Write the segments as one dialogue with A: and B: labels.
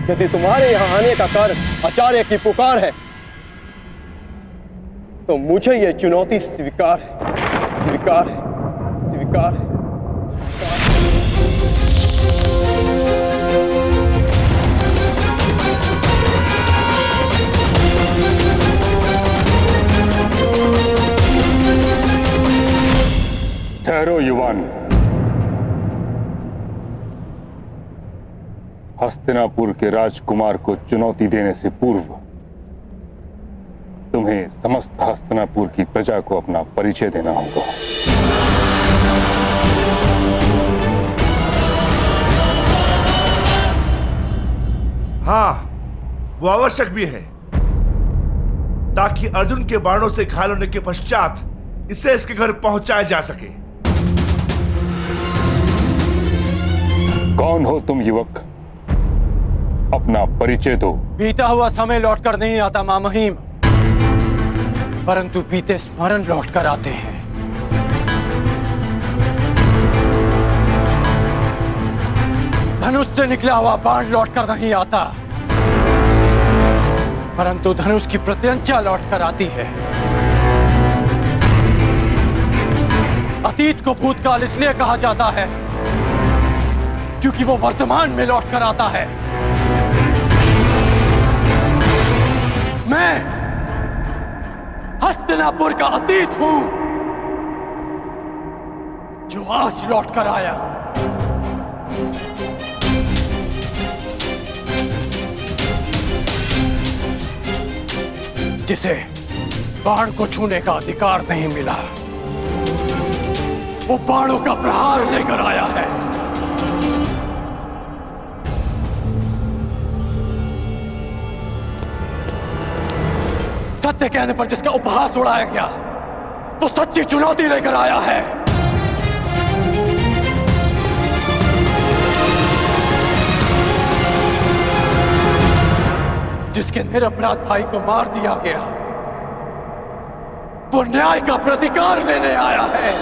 A: यदि तुम्हारे यहाँ आने का कारण आचार्य की पुकार है तो मुझे यह चुनौती स्वीकार है, स्वीकार है, स्वीकार है।
B: ठहरो युवान। हस्तिनापुर के राजकुमार को चुनौती देने से पूर्व तुम्हें समस्त हस्तिनापुर की प्रजा को अपना परिचय देना होगा।
C: हाँ, वो आवश्यक भी है ताकि अर्जुन के बाणों से घायल होने के पश्चात इसे इसके घर पहुंचाया जा सके।
B: कौन हो तुम युवक? अपना परिचय दो।
A: बीता हुआ समय लौटकर नहीं आता महामहिम, परंतु बीते स्मरण लौटकर आते हैं। धनुष से निकला हुआ बाण लौटकर नहीं आता, परंतु धनुष की प्रत्यंचा लौटकर आती है। अतीत को भूतकाल इसलिए कहा जाता है क्योंकि वो वर्तमान में लौटकर आता है। मैं हस्तिनापुर का अतीत हूं जो आज लौटकर आया हूं। जिसे बाण को छूने का अधिकार नहीं मिला, वो बाणों का प्रहार लेकर आया है। सत्य कहने पर जिसका उपहास उड़ाया गया, वो सच्ची चुनौती लेकर आया है। जिसके निरपराध भाई को मार दिया गया, वो न्याय का प्रतिकार लेने आया है।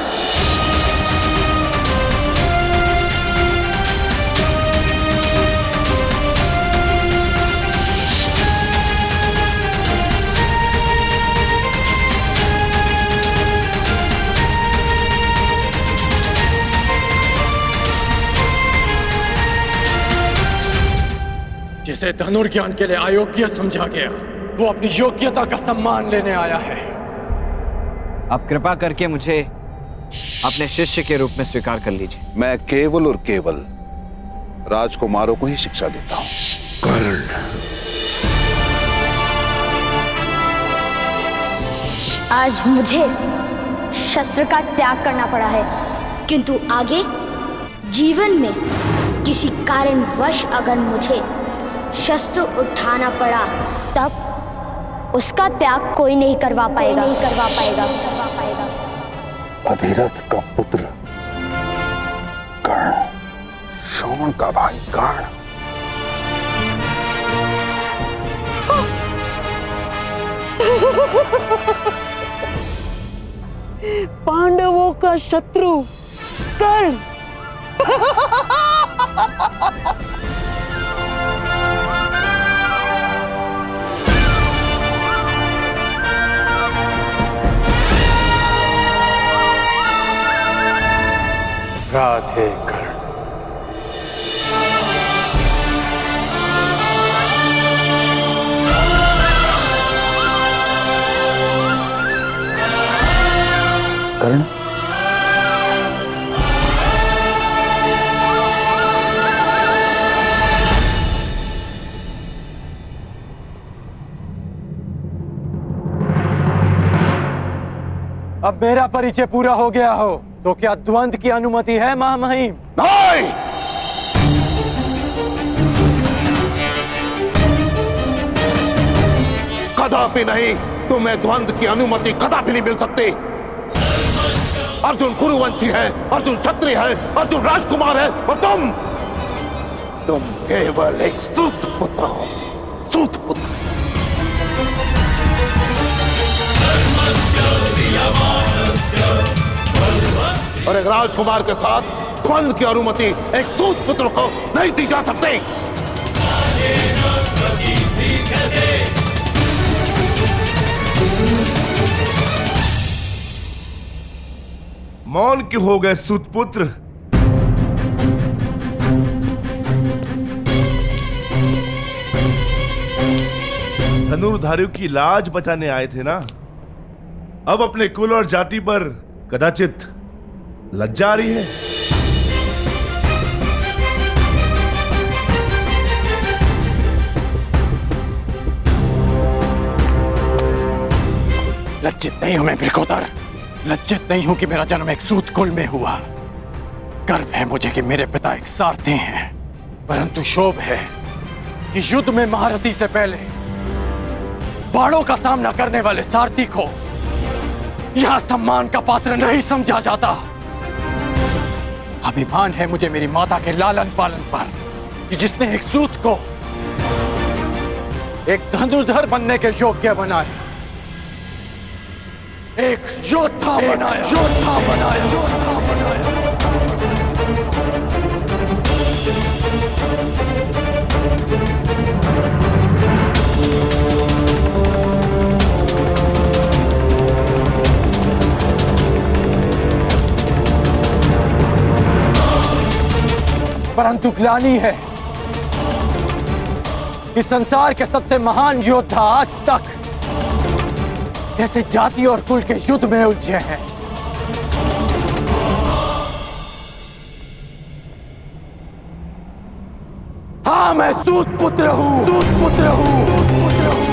A: जिसे धनुर्ज्ञान के लिए अयोग्य समझा गया, वो अपनी योग्यता का सम्मान लेने आया है।
D: आप कृपा करके मुझे अपने शिष्य के रूप में स्वीकार कर लीजिए।
E: मैं केवल और केवल राजकुमारों को ही शिक्षा देता हूं।
C: कर्ण,
F: आज मुझे शस्त्र का त्याग करना पड़ा है, किंतु आगे जीवन में किसी कारणवश अगर मुझे शस्त्र उठाना पड़ा, तब उसका त्याग कोई नहीं करवा पाएगा,
B: अधिरथ का पुत्र कर्ण, शोण का भाई कर्ण।
G: पांडवों का शत्रु कर्ण।
A: राधे कर्ण।
B: कर्ण,
A: अब मेरा परिचय पूरा हो गया हो तो क्या द्वंद्व की अनुमति है महामहिम?
E: नहीं! कदापि नहीं। तुम्हें द्वंद्व की अनुमति कदापि नहीं मिल सकती। अर्जुन कुरुवंशी है, अर्जुन क्षत्रिय है, अर्जुन राजकुमार है और तुम केवल एक सूत पुत्र हो। सूत पुत्र। और एक राजकुमार के साथ द्वंद्व की अनुमति एक सूत पुत्र को नहीं दी जा सकती।
C: मौन क्यों हो गए सूतपुत्र? धनुर्धारियों की लाज बचाने आए थे ना? अब अपने कुल और जाति पर कदाचित लज्जा आ रही है।
A: लज्जित नहीं हूं मैं वृकोदर, लज्जित नहीं हूं कि मेरा जन्म एक सूत कुल में हुआ। गर्व है मुझे कि मेरे पिता एक सारथी हैं, परंतु शोभ है कि युद्ध में महारथी से पहले बाणों का सामना करने वाले सारथी को यहां सम्मान का पात्र नहीं समझा जाता। अभिमान है मुझे मेरी माता के लालन पालन पर कि जिसने एक सूत को एक धनुर्धर बनने के योग्य बनाया, एक योद्धा बनाया, योद्धा बनाया, योद्धा बनाया। परंतु ग्लानि है कि संसार के सबसे महान योद्धा आज तक कैसे जाति और कुल के युद्ध में उलझे हैं। हाँ, मैं सूत पुत्र हूं, सूत पुत्र हूं, सूत पुत्र हूं।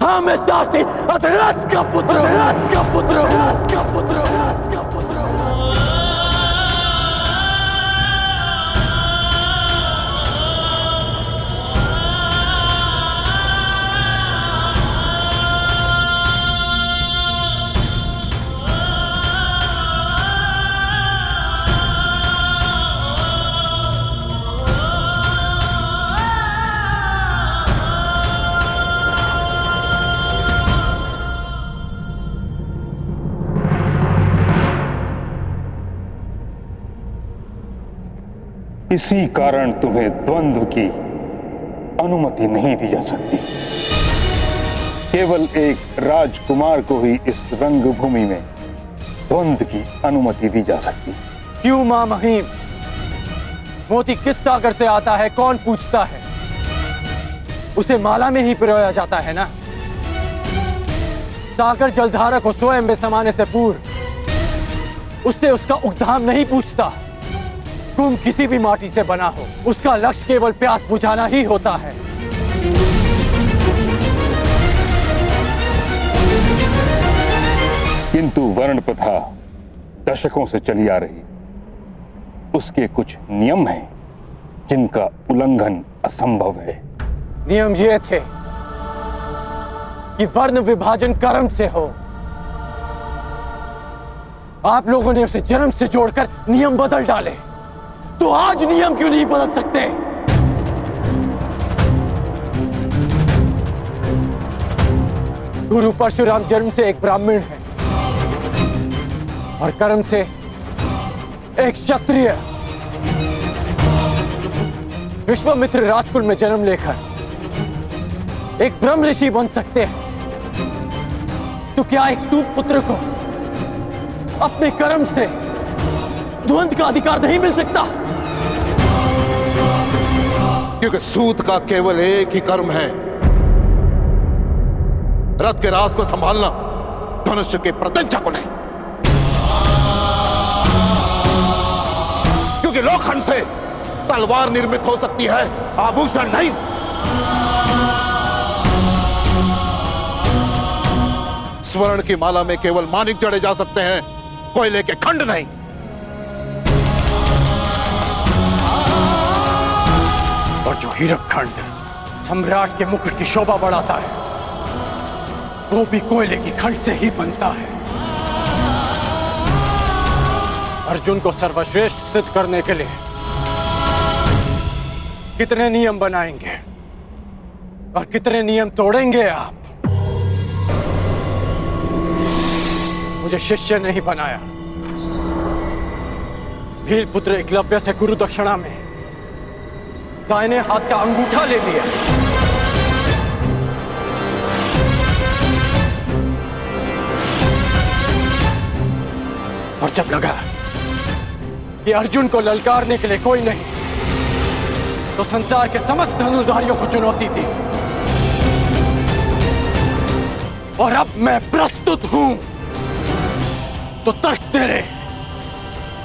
A: हाँ, मैं सारथी अधराज का पुत्र हूं, अधराज का पुत्र हूं, अधराज का पुत्र हूं, अधराज का पुत्र हूं।
B: इसी कारण तुम्हें द्वंद्व की अनुमति नहीं दी जा सकती। केवल एक राजकुमार को ही इस रंगभूमि में द्वंद्व की अनुमति दी जा सकती।
A: क्यों मां महीम? मोती किस सागर से आता है कौन पूछता है? उसे माला में ही पिरोया जाता है ना। सागर जलधारा को स्वयं में समाने से पूर्व उससे उसका उद्धाम नहीं पूछता। कुंभ किसी भी माटी से बना हो, उसका लक्ष्य केवल प्यास बुझाना ही होता है।
B: किंतु वर्ण प्रथा दशकों से चली आ रही, उसके कुछ नियम हैं जिनका उल्लंघन असंभव है।
A: नियम ये थे कि वर्ण विभाजन कर्म से हो। आप लोगों ने उसे जन्म से जोड़कर नियम बदल डाले, तो आज नियम क्यों नहीं बदल सकते? गुरु परशुराम जन्म से एक ब्राह्मण है और कर्म से एक क्षत्रिय। विश्वामित्र राजकुल में जन्म लेकर एक ब्रह्म ऋषि बन सकते हैं, तो क्या एक सूत पुत्र को अपने कर्म से द्वंद्व का अधिकार नहीं मिल सकता?
E: क्योंकि सूत का केवल एक ही कर्म है, रथ के राज को संभालना, धनुष्य के प्रत्यंचा को नहीं। क्योंकि लोखंड से तलवार निर्मित हो सकती है, आभूषण नहीं। स्वर्ण की माला में केवल मानिक जड़े जा सकते हैं, कोयले के खंड नहीं।
A: और जो हीरक खंड सम्राट के मुकुट की शोभा बढ़ाता है, वो भी कोयले की खंड से ही बनता है। अर्जुन को सर्वश्रेष्ठ सिद्ध करने के लिए कितने नियम बनाएंगे? और कितने नियम तोड़ेंगे आप? मुझे शिष्य नहीं बनाया। भील पुत्र एकलव्य से गुरु दक्षिणा में दाहिने हाथ का अंगूठा ले लिया। और जब लगा कि अर्जुन को ललकारने के लिए कोई नहीं, तो संसार के समस्त धनुर्धारियों को चुनौती दी। और अब मैं प्रस्तुत हूं तो तर्क तेरे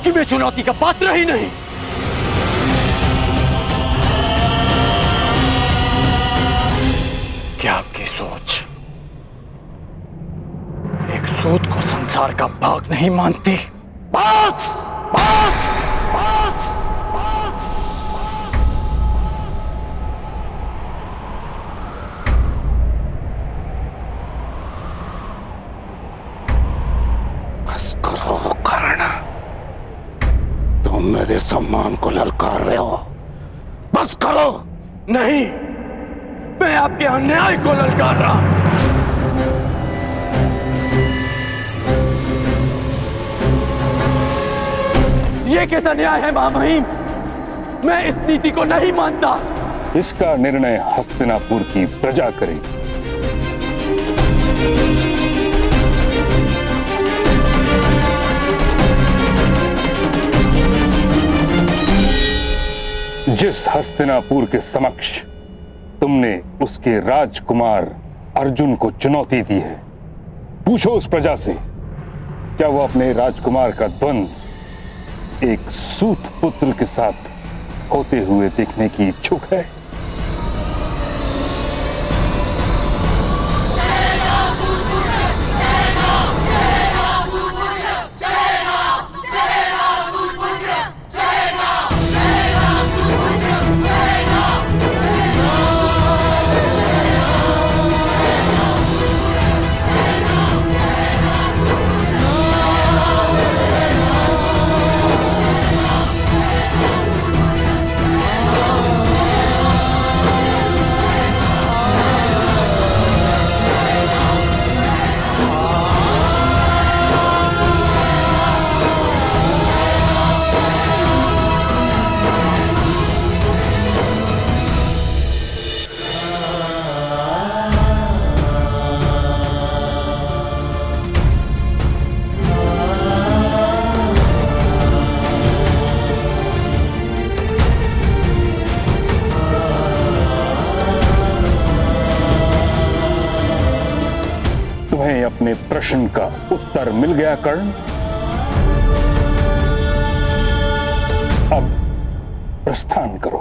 A: कि मैं चुनौती का पात्र ही नहीं। क्या आपकी सोच एक सूत को संसार का भाग नहीं मानती?
E: बस बस बस बस करो कर्ण, तुम मेरे सम्मान को ललकार रहे हो। बस करो।
A: नहीं, मैं आपके अन्याय को ललकार रहा हूं। ये कैसा न्याय है महामहिम? मैं इस नीति को नहीं मानता।
B: इसका निर्णय हस्तिनापुर की प्रजा करेगी। जिस हस्तिनापुर के समक्ष तुमने उसके राजकुमार अर्जुन को चुनौती दी है, पूछो उस प्रजा से क्या वो अपने राजकुमार का द्वंद्व एक सूत पुत्र के साथ होते हुए देखने की इच्छुक है? तुम्हें अपने प्रश्न का उत्तर मिल गया कर्ण? अब प्रस्थान करो।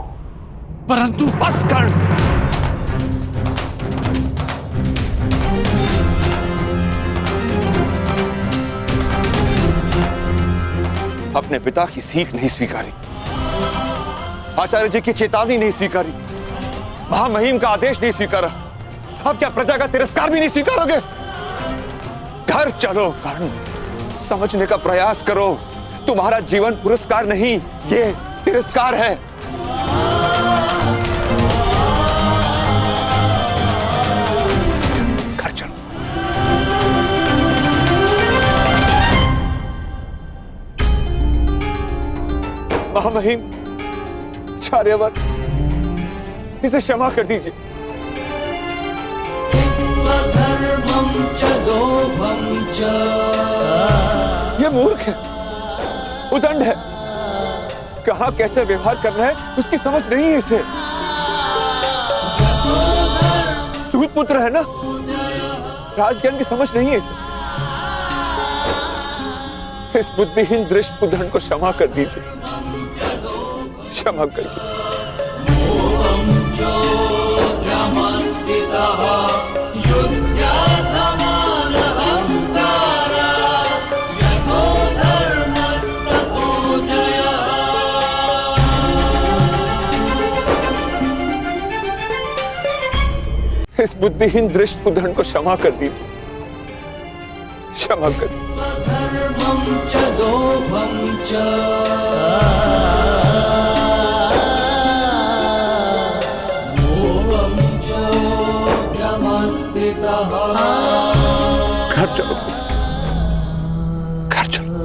A: परंतु
E: बस कर्ण,
H: अपने पिता की सीख नहीं स्वीकारी, आचार्य जी की चेतावनी नहीं स्वीकारी, महामहिम का आदेश नहीं स्वीकारा, अब क्या प्रजा का तिरस्कार भी नहीं स्वीकारोगे? घर चलो कर्ण, समझने का प्रयास करो। तुम्हारा जीवन पुरस्कार नहीं, ये तिरस्कार है। घर चलो। महामहिम, आचार्यवर, इसे क्षमा कर दीजिए। ये मूर्ख है, उदंड है, कहां कैसे व्यवहार करना है उसकी समझ नहीं है इसे। दूत पुत्र है ना, राजज्ञान की समझ नहीं है इसे। इस बुद्धिहीन दृष्ट उदंड को क्षमा कर दीजिए, क्षमा कर दीजिए। इस बुद्धिहीन दृष्ट उदंड को क्षमा कर दीजिए, क्षमा कर दीजिए।
I: धर्मं च
H: घर चलो पुत्र, घर चलो।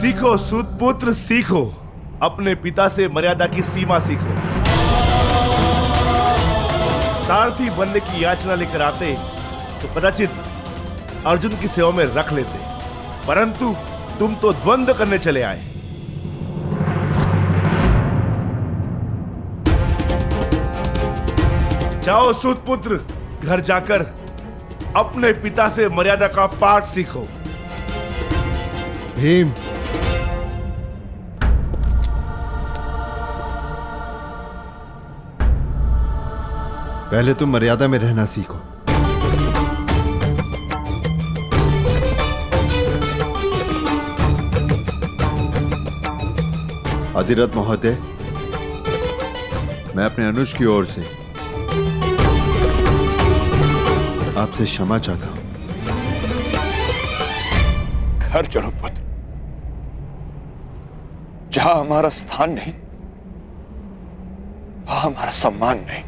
C: सीखो सूत पुत्र, सीखो। अपने पिता से मर्यादा की सीमा सीखो। सारथी बनने की याचना लेकर आते तो कदाचित अर्जुन की सेवा में रख लेते, परंतु तुम तो द्वंद्व करने चले आए। जाओ सूत पुत्र, घर जाकर अपने पिता से मर्यादा का पाठ सीखो।
I: भीम, पहले तुम मर्यादा में रहना सीखो। अधिरथ महोदय, मैं अपने अनुज की ओर से आपसे क्षमा चाहता हूं।
H: घर चलो पुत्र, जहां हमारा स्थान नहीं वहां हमारा सम्मान नहीं।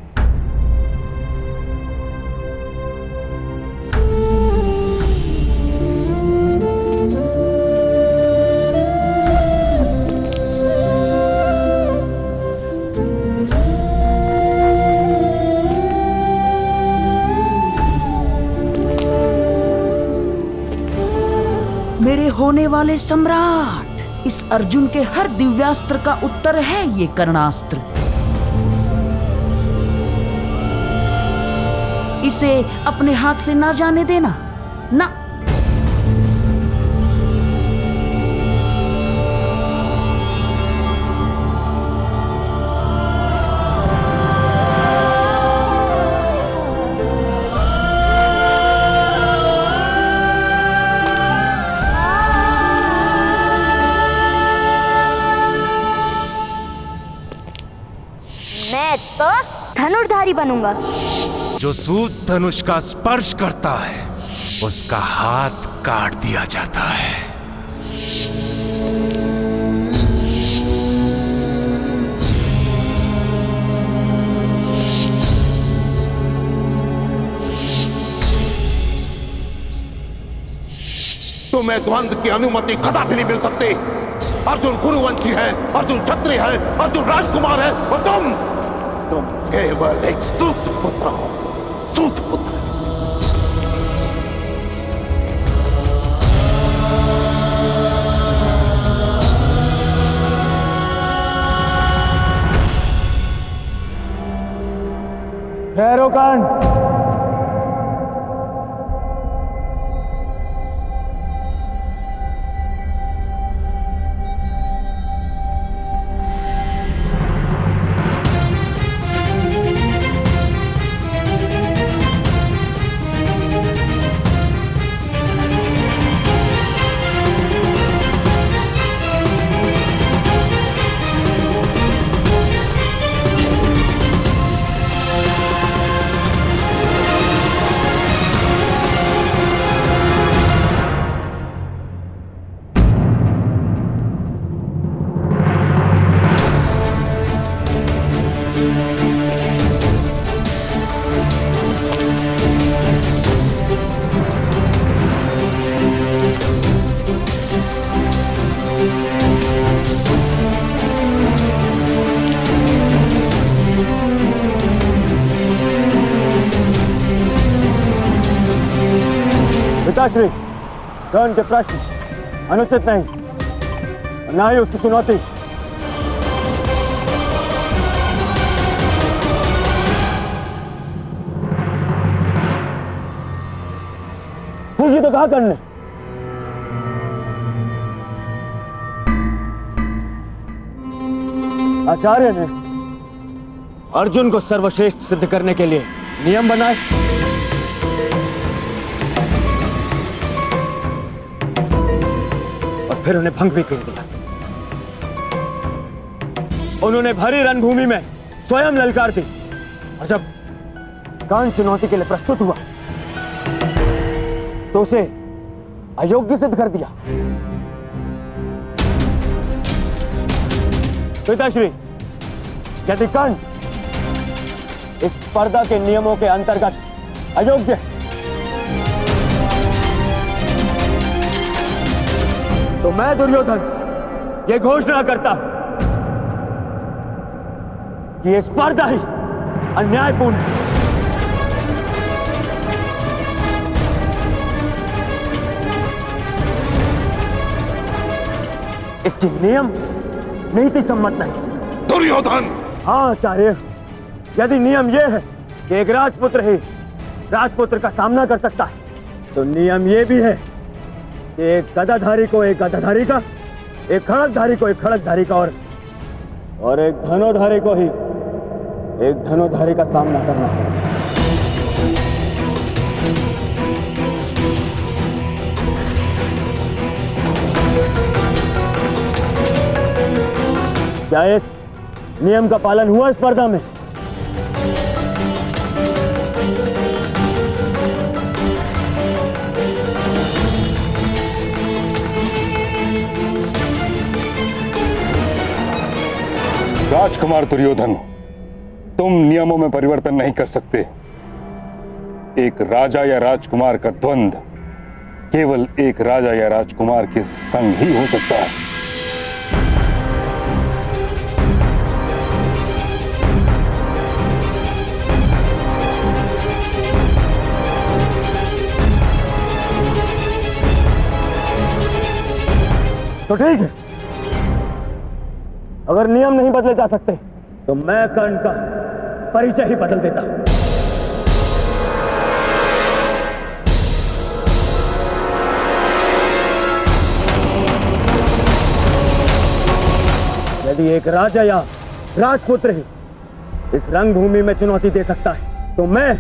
G: मेरे होने वाले सम्राट, इस अर्जुन के हर दिव्यास्त्र का उत्तर है ये कर्णास्त्र। इसे अपने हाथ से ना जाने देना, ना।
F: मैं तो धनुर्धारी बनूंगा।
J: जो सूत धनुष का स्पर्श करता है उसका हाथ काट दिया जाता है।
E: तुम्हें द्वंद्व की अनुमति कदापि नहीं मिल सकती। अर्जुन कुरुवंशी है, अर्जुन क्षत्रिय है, अर्जुन राजकुमार है, और तुम केवल एक सूत पुत्र हो। सूत पुत्र।
A: ठहरो कर्ण।
K: पिताश्री, कर्ण के प्रश्न अनुचित नहीं, ना ही उसकी चुनौती। पूछी तो कहा कर्ण ने। आचार्य ने अर्जुन को सर्वश्रेष्ठ सिद्ध करने के लिए नियम बनाए, फिर उन्हें भंग भी कर दिया। उन्होंने भरी रणभूमि में स्वयं ललकार दी, और जब कर्ण चुनौती के लिए प्रस्तुत हुआ तो उसे अयोग्य सिद्ध कर दिया। पिताश्री, यदि कर्ण इस स्पर्धा के नियमों के अंतर्गत अयोग्य तो मैं दुर्योधन ये घोषणा करता हूं कि ये स्पर्धा ही अन्यायपूर्ण है। इसकी नियम नीति सम्मत नहीं।
E: दुर्योधन!
K: हाँ आचार्य, यदि नियम यह है कि एक राजपुत्र ही राजपुत्र का सामना कर सकता है, तो नियम यह भी है कि एक गदाधारी को एक गदाधारी का, एक खड़गधारी को एक खड़गधारी का और एक धनुर्धारी को ही एक धनुर्धारी का सामना करना है। क्या इस नियम का पालन हुआ स्पर्धा में?
B: राजकुमार दुर्योधन, तुम नियमों में परिवर्तन नहीं कर सकते। एक राजा या राजकुमार का द्वंद्व केवल एक राजा या राजकुमार के संग ही हो सकता है।
K: तो ठीक है, अगर नियम नहीं बदले जा सकते तो मैं कर्ण का परिचय ही बदल देता हूं। यदि एक राजा या राजपुत्र ही इस रंगभूमि में चुनौती दे सकता है, तो मैं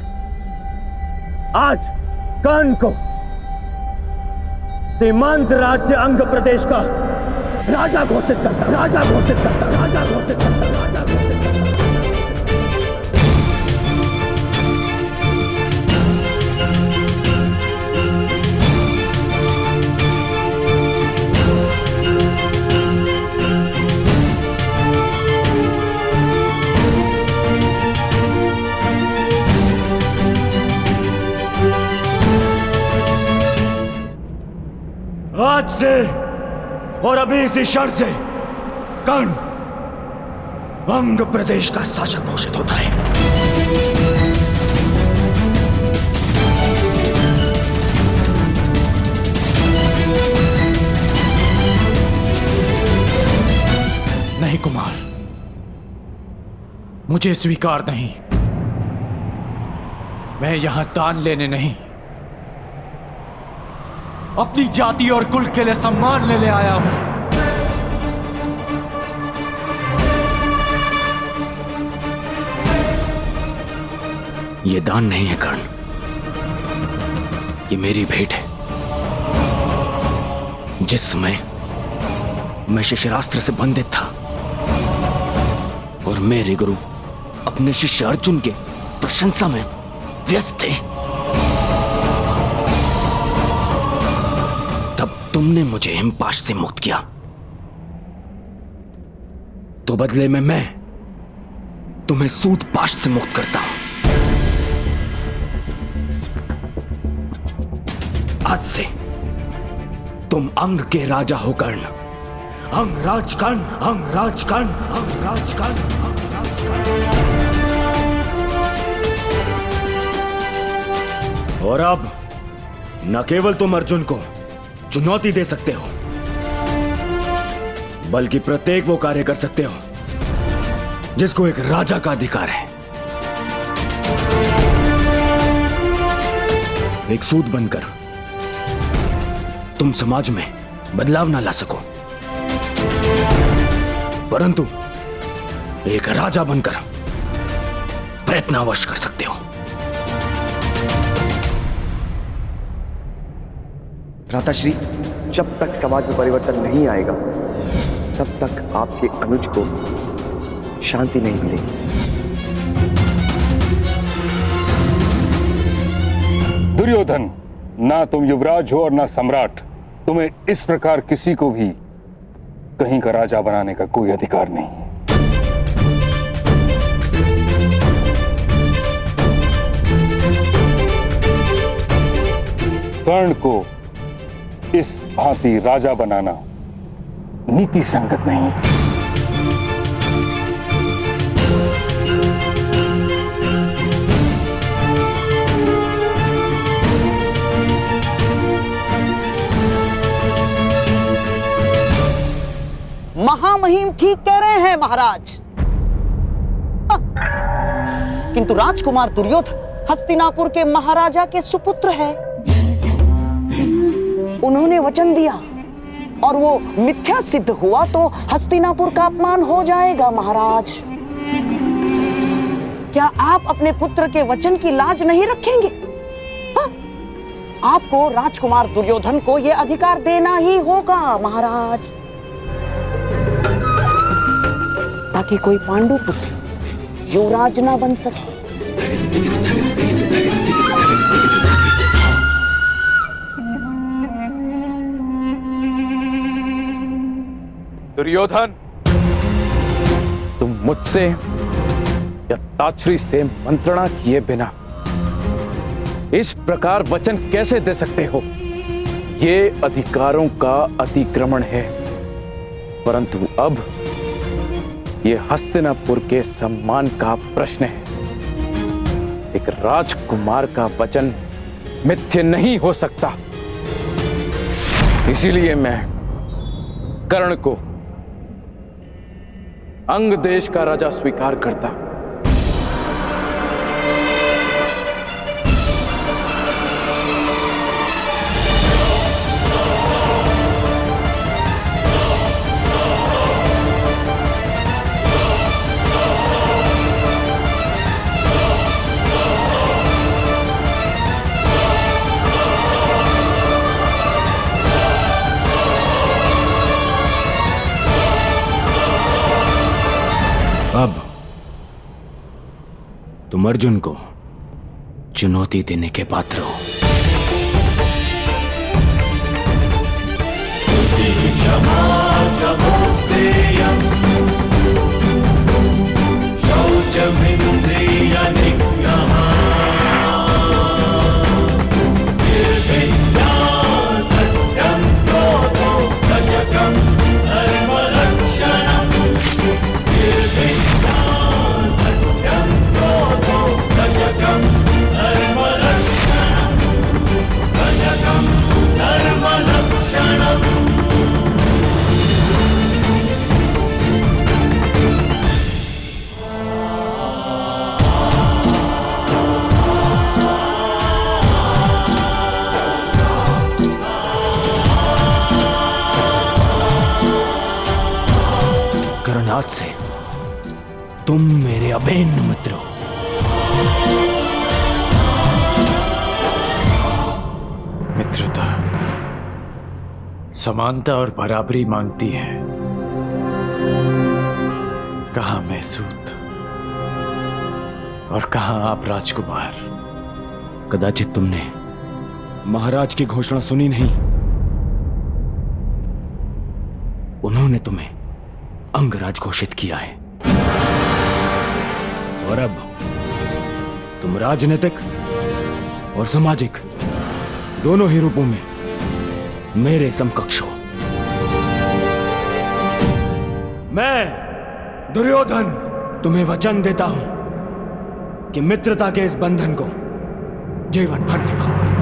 K: आज कर्ण को सीमांत राज्य अंग प्रदेश का राजा घोषित करता, राजा घोषित करता, राजा घोषित करता, राजा घोषित करता। आज से और अभी इसी क्षण से कर्ण अंग प्रदेश का शासक घोषित होता है।
A: नहीं कुमार, मुझे स्वीकार नहीं। मैं यहां दान लेने नहीं, अपनी जाति और कुल के लिए सम्मान लेने आया हूं।
L: ये दान नहीं है कर्ण, ये मेरी भेंट है। जिस समय मैं शिष्यरास्त्र से बंधित था और मेरे गुरु अपने शिष्य अर्जुन के प्रशंसा में व्यस्त थे, तब तुमने मुझे हिमपाश से मुक्त किया। तो बदले में मैं तुम्हें सूतपाश से मुक्त करता हूं। आज से तुम अंग के राजा हो कर्ण। अंगराज कर्ण, अंगराज कर्ण, अंगराज कर्ण, अंगराज कर्ण।
K: और अब न केवल तुम अर्जुन को चुनौती दे सकते हो, बल्कि प्रत्येक वो कार्य कर सकते हो जिसको एक राजा का अधिकार है। एक सूत बनकर तुम समाज में बदलाव ना ला सको, परंतु एक राजा बनकर प्रयत्न अवश्य कर सकते हो।
M: भ्राताश्री, जब तक समाज में परिवर्तन नहीं आएगा तब तक आपके अनुज को शांति नहीं मिलेगी।
B: दुर्योधन, ना तुम युवराज हो और ना सम्राट। तुम्हें इस प्रकार किसी को भी कहीं का राजा बनाने का कोई अधिकार नहीं है। कर्ण को इस भांति राजा बनाना नीति संगत नहीं।
G: महामहिम ठीक कह रहे हैं महाराज। किंतु राजकुमार दुर्योधन हस्तिनापुर के महाराजा के सुपुत्र है। उन्होंने वचन दिया और वो मिथ्या सिद्ध हुआ तो हस्तिनापुर का अपमान हो जाएगा महाराज। क्या आप अपने पुत्र के वचन की लाज नहीं रखेंगे? आपको राजकुमार दुर्योधन को यह अधिकार देना ही होगा महाराज, ताकि कोई पांडु पुत्र युवराज ना बन सके।
A: दुर्योधन, तुम मुझसे या ताछरी से मंत्रणा किए बिना इस प्रकार वचन कैसे दे सकते हो? ये अधिकारों का अतिक्रमण है। परंतु अब ये हस्तिनापुर के सम्मान का प्रश्न है। एक राजकुमार का वचन मिथ्य नहीं हो सकता। इसीलिए मैं कर्ण को अंग देश का राजा स्वीकार करता।
L: अब तुम अर्जुन को चुनौती देने के पात्र हो। आज से तुम मेरे अभिन्न मित्र हो।
A: मित्रता समानता और बराबरी मांगती है। कहां मैं सूत और कहां आप राजकुमार।
L: कदाचित तुमने महाराज की घोषणा सुनी नहीं। उन्होंने तुम्हें अंगराज घोषित किया है और अब तुम राजनीतिक और सामाजिक दोनों ही रूपों में मेरे समकक्ष हो। मैं दुर्योधन तुम्हें वचन देता हूं कि मित्रता के इस बंधन को जीवन भर निभाऊंगा।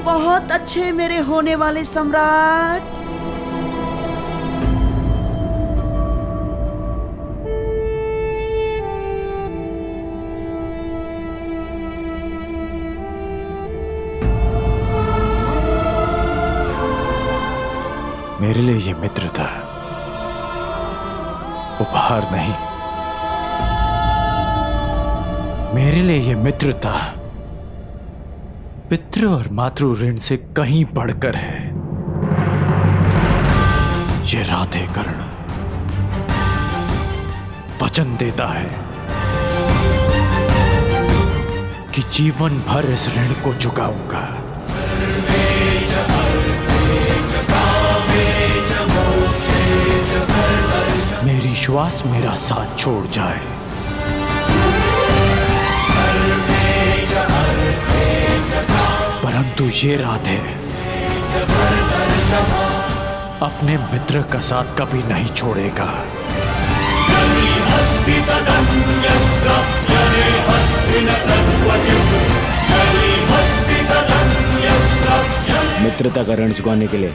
G: बहुत अच्छे मेरे होने वाले सम्राट।
A: मेरे लिए ये मित्रता उपहार नहीं, मेरे लिए ये मित्रता पितृ और मातृ ऋण से कहीं बढ़कर है। ये राधे कर्ण वचन देता है कि जीवन भर इस ऋण को चुकाऊंगा। मेरी श्वास मेरा साथ छोड़ जाए, परंतु ये राधे अपने मित्र का साथ कभी नहीं छोड़ेगा।
K: मित्रता का ऋण चुकाने के लिए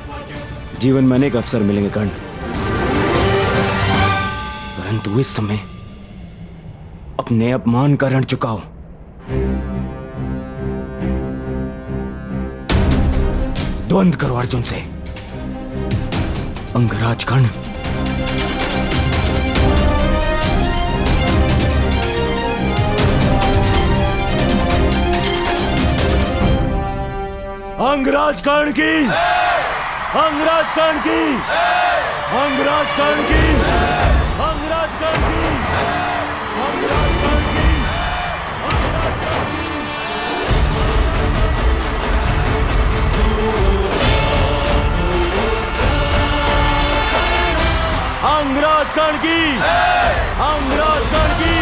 K: जीवन में अनेक अवसर मिलेंगे कर्ण, परंतु इस समय अपने अपमान का ऋण चुकाओ। द्वंद्व करो अर्जुन से, अंगराज कर्ण।
L: अंगराज कर्ण की, अंगराज कर्ण की, अंगराज कर्ण की, अंगराज कर्ण की, अंगराज कर्ण की, अंगराज कर्ण की, अंगराज कर्ण की,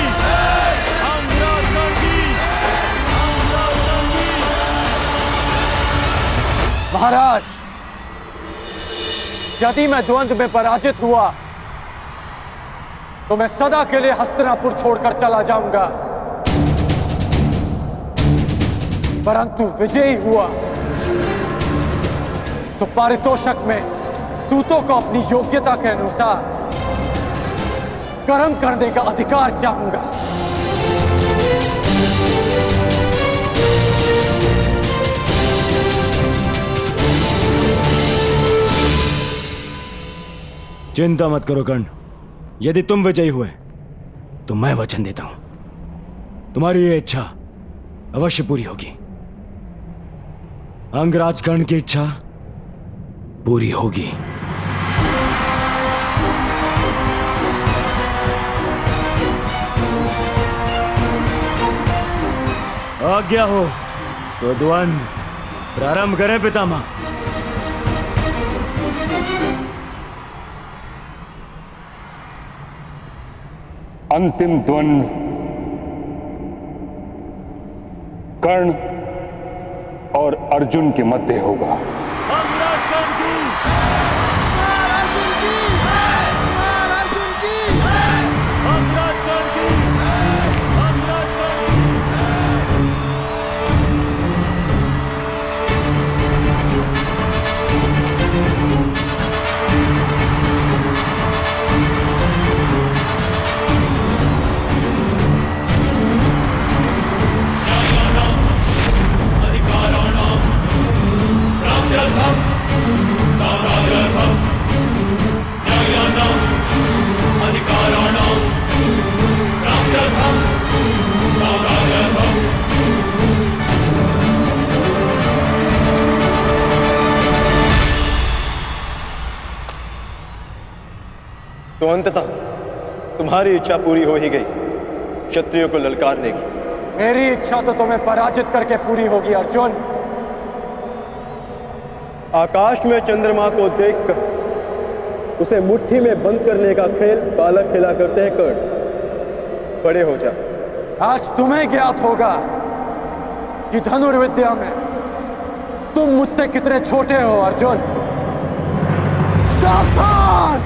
L: अंगराज कर्ण की, अंगराज कर्ण की।
A: महाराज, यदि मैं द्वंद्व में पराजित हुआ तो मैं सदा के लिए हस्तिनापुर छोड़कर चला जाऊंगा, परंतु विजयी हुआ तो पारितोषक में दूतों को अपनी योग्यता के अनुसार कर्म करने का अधिकार चाहूंगा।
K: चिंता मत करो कर्ण, यदि तुम विजयी हुए तो मैं वचन देता हूं तुम्हारी ये इच्छा अवश्य पूरी होगी। अंगराज कर्ण की इच्छा पूरी होगी। आज्ञा हो तो द्वंद्व प्रारंभ करें पितामह।
B: अंतिम द्वंद्व कर्ण और अर्जुन के मध्य होगा।
L: अंगराज कर्ण की, अर्जुन की, अर्जुन की, अंगराज कर्ण की, अंगराज कर्ण की।
N: तो अंततः तुम्हारी इच्छा पूरी हो ही गई, क्षत्रियों को ललकारने की।
A: मेरी इच्छा तो तुम्हें पराजित करके पूरी होगी अर्जुन।
N: आकाश में चंद्रमा को देखकर उसे मुट्ठी में बंद करने का खेल बालक खेला करते हैं कर्ण। बड़े हो जा।
A: आज तुम्हें ज्ञात होगा कि धनुर्विद्या में तुम मुझसे कितने छोटे हो अर्जुन। सावधान!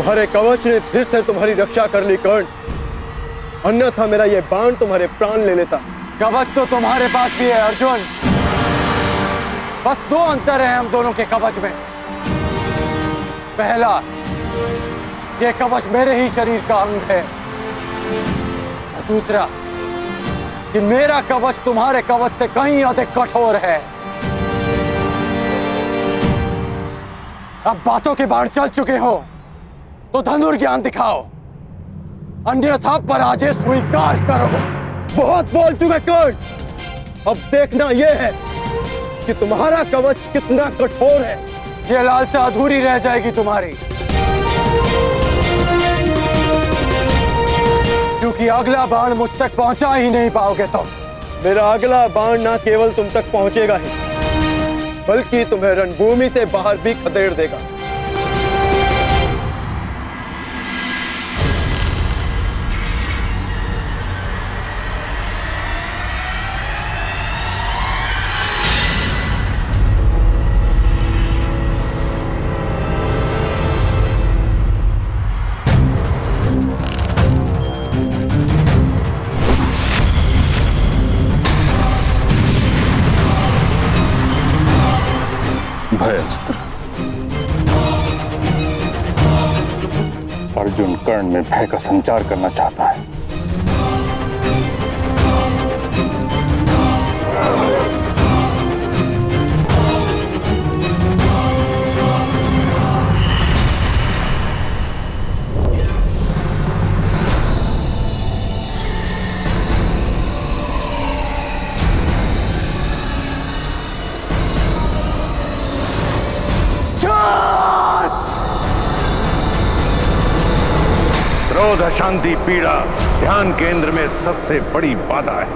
N: तुम्हारे कवच ने फिर से तुम्हारी रक्षा कर ली कर्ण, अन्यथा मेरा ये बाण तुम्हारे प्राण ले लेता।
A: कवच तो तुम्हारे पास भी है अर्जुन, बस दो अंतर है हम दोनों के कवच में। पहला, ये कवच मेरे ही शरीर का अंग है, और दूसरा कि मेरा कवच तुम्हारे कवच से कहीं अधिक कठोर है। अब बातों के बाढ़ चल चुके हो तो धनुर्ज्ञान दिखाओ, अन्यथा पराजय स्वीकार करो।
N: बहुत बोल चुके कर्ण, अब देखना यह है कि तुम्हारा कवच कितना कठोर है।
A: ये लालसा अधूरी रह जाएगी तुम्हारी, क्योंकि अगला बाण मुझ तक पहुंचा ही नहीं पाओगे तुम।
N: मेरा अगला बाण ना केवल तुम तक पहुंचेगा ही, बल्कि तुम्हें रणभूमि से बाहर भी खदेड़ देगा।
B: भयस्त्र। अर्जुन कर्ण में भय का संचार करना चाहता है।
C: क्रोध, अशांति, पीड़ा ध्यान केंद्र में सबसे बड़ी बाधा है।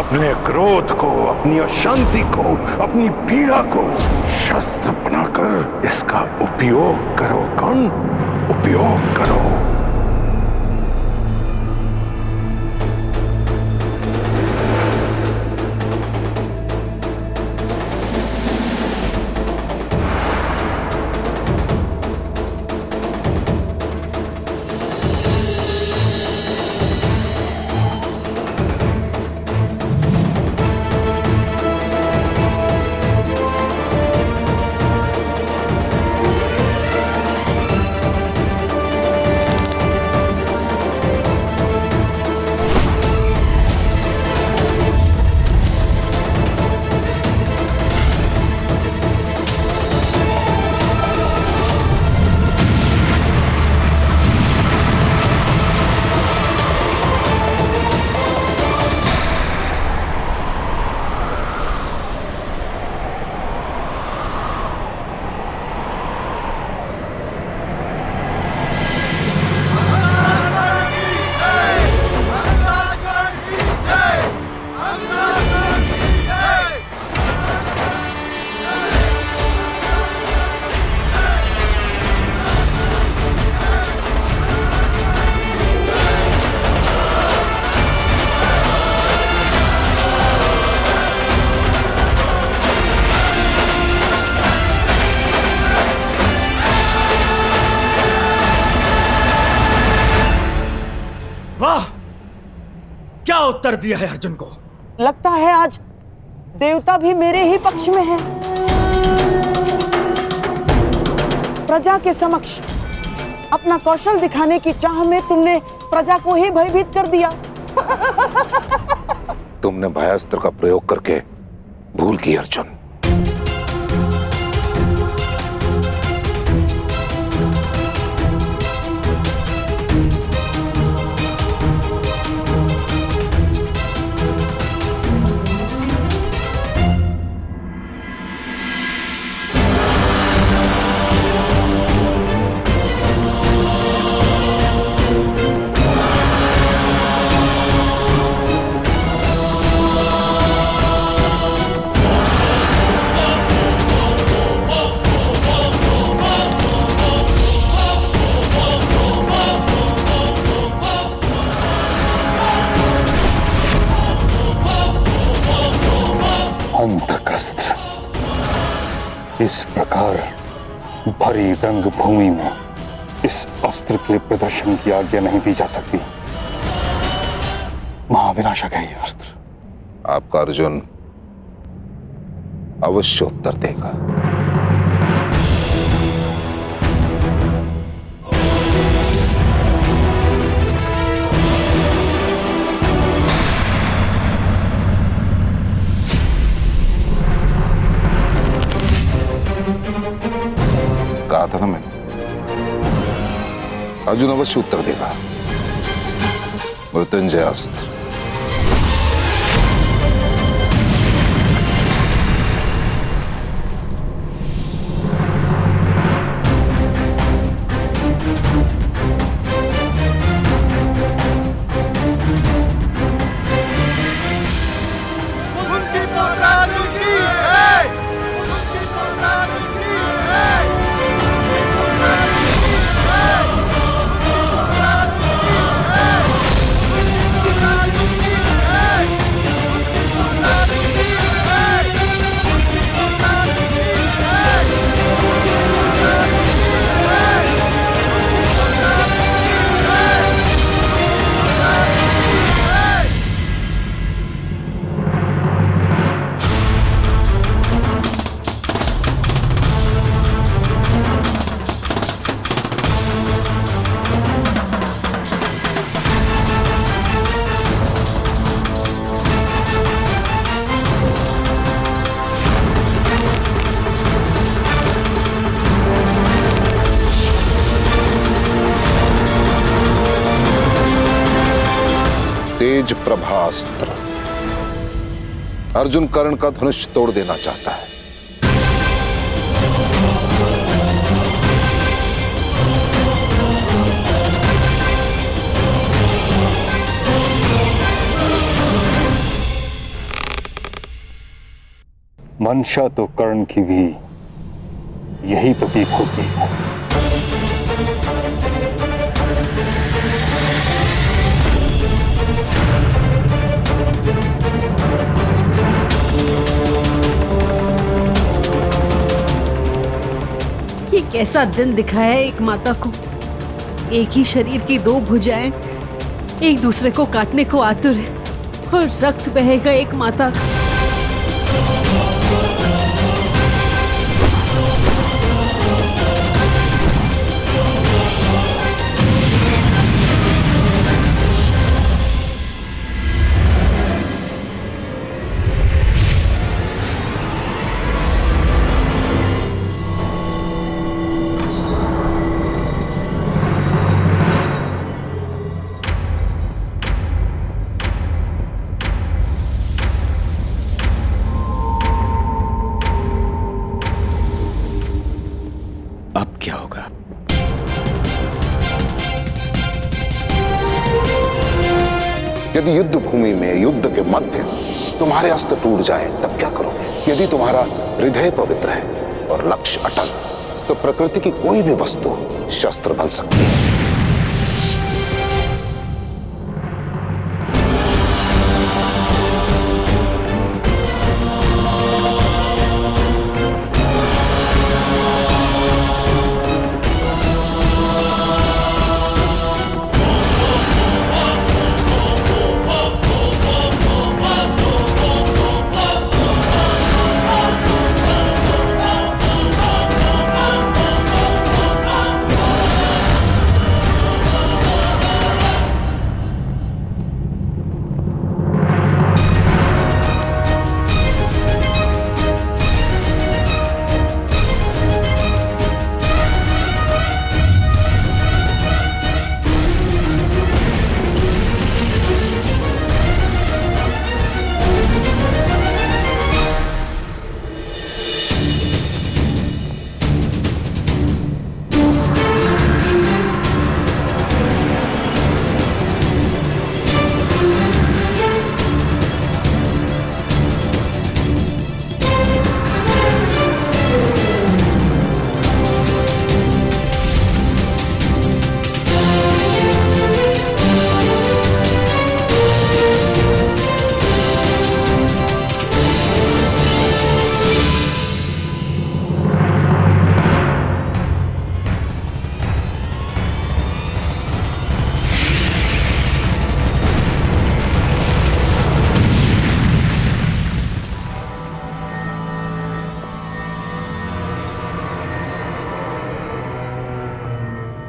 C: अपने क्रोध को, अपनी अशांति को, अपनी पीड़ा को शस्त्र बनाकर इसका उपयोग करो कर्ण, उपयोग करो।
L: वाह, क्या उत्तर दिया है अर्जुन को।
G: लगता है आज देवता भी मेरे ही पक्ष में है। प्रजा के समक्ष अपना कौशल दिखाने की चाह में तुमने प्रजा को ही भयभीत कर दिया।
E: तुमने भयास्त्र का प्रयोग करके भूल की अर्जुन।
B: अंतकस्त्र इस प्रकार भरी रंग भूमि में इस अस्त्र के प्रदर्शन की आज्ञा नहीं दी जा सकती। महाविनाशक है यह अस्त्र।
C: आपका अर्जुन अवश्य उत्तर देगा। कहा था ना मैंने, अर्जुन अवश्य उत्तर देगा। मृत्युंजय अस्त्र। तेज प्रभास्त्र। अर्जुन कर्ण का धनुष तोड़ देना चाहता है।
B: मंशा तो कर्ण की भी यही प्रतीक होती है।
O: ये कैसा दिन दिखाया है एक माता को। एक ही शरीर की दो भुजाएं एक दूसरे को काटने को आतुर है और रक्त बहेगा एक माता का।
L: अब क्या होगा?
C: यदि युद्ध भूमि में युद्ध के मध्य तुम्हारे अस्त्र टूट जाए तब क्या करोगे? यदि तुम्हारा हृदय पवित्र है और लक्ष्य अटल, तो प्रकृति की कोई भी वस्तु शस्त्र बन सकती है।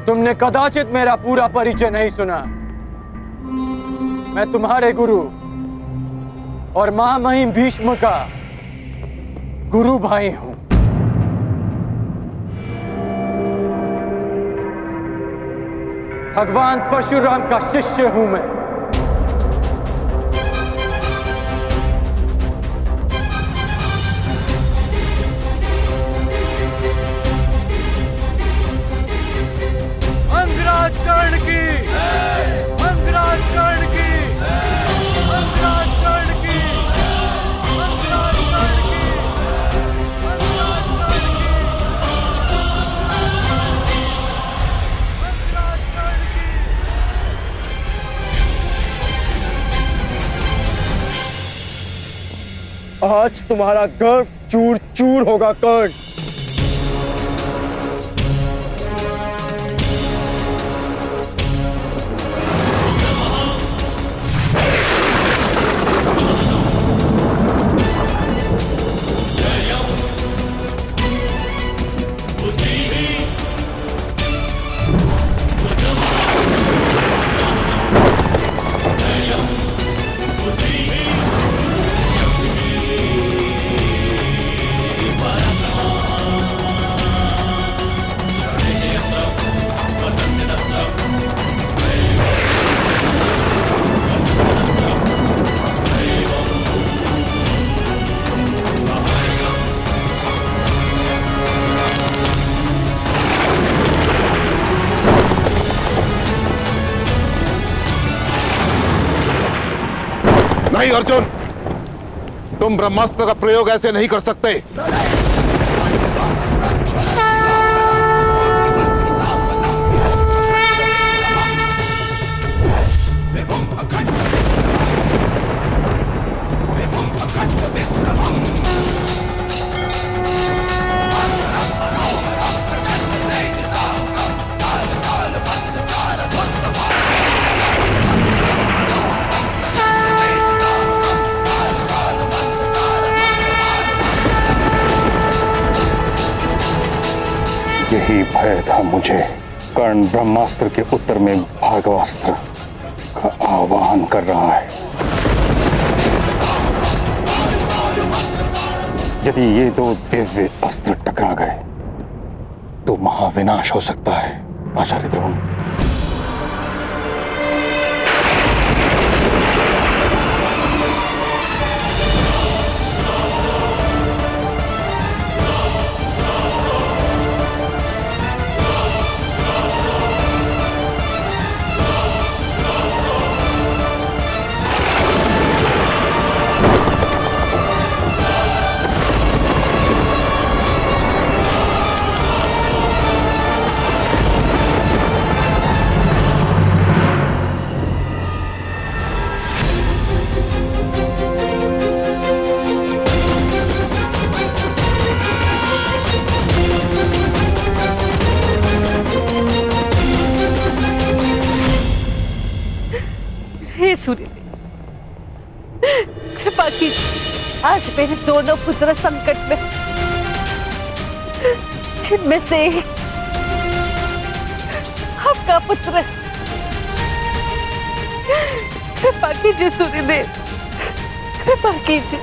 A: तुमने कदाचित मेरा पूरा परिचय नहीं सुना। मैं तुम्हारे गुरु और महामहिम भीष्म का गुरु भाई हूं। भगवान परशुराम का शिष्य हूं मैं।
P: अंगराज कर्ण की, अंगराज कर्ण की, अंगराज कर्ण की, अंगराज कर्ण की, अंगराज कर्ण की, अंगराज कर्ण
N: की। आज तुम्हारा गर्व चूर चूर होगा कर्ण।
E: नहीं अर्जुन, तुम ब्रह्मास्त्र का प्रयोग ऐसे नहीं कर सकते।
B: यही भय था मुझे। कर्ण ब्रह्मास्त्र के उत्तर में भार्गवास्त्र का आह्वान कर रहा है। यदि ये दो दिव्य अस्त्र टकरा गए तो महाविनाश हो सकता है आचार्य द्रोण।
O: सूर्यदेव, कृपा कीजिए, आज मेरे दोनों पुत्र संकट में, जिनमें से एक आपका पुत्र। कृपा कीजिए सूर्यदेव, कृपा कीजिए,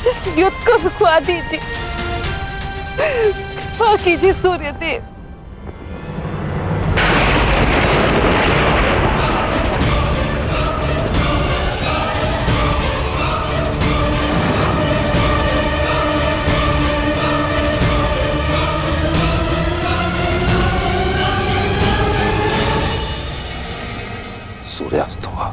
O: इस युद्ध को रुकवा दीजिए। कृपा कीजिए सूर्यदेव।
E: सूर्यास्त हुआ।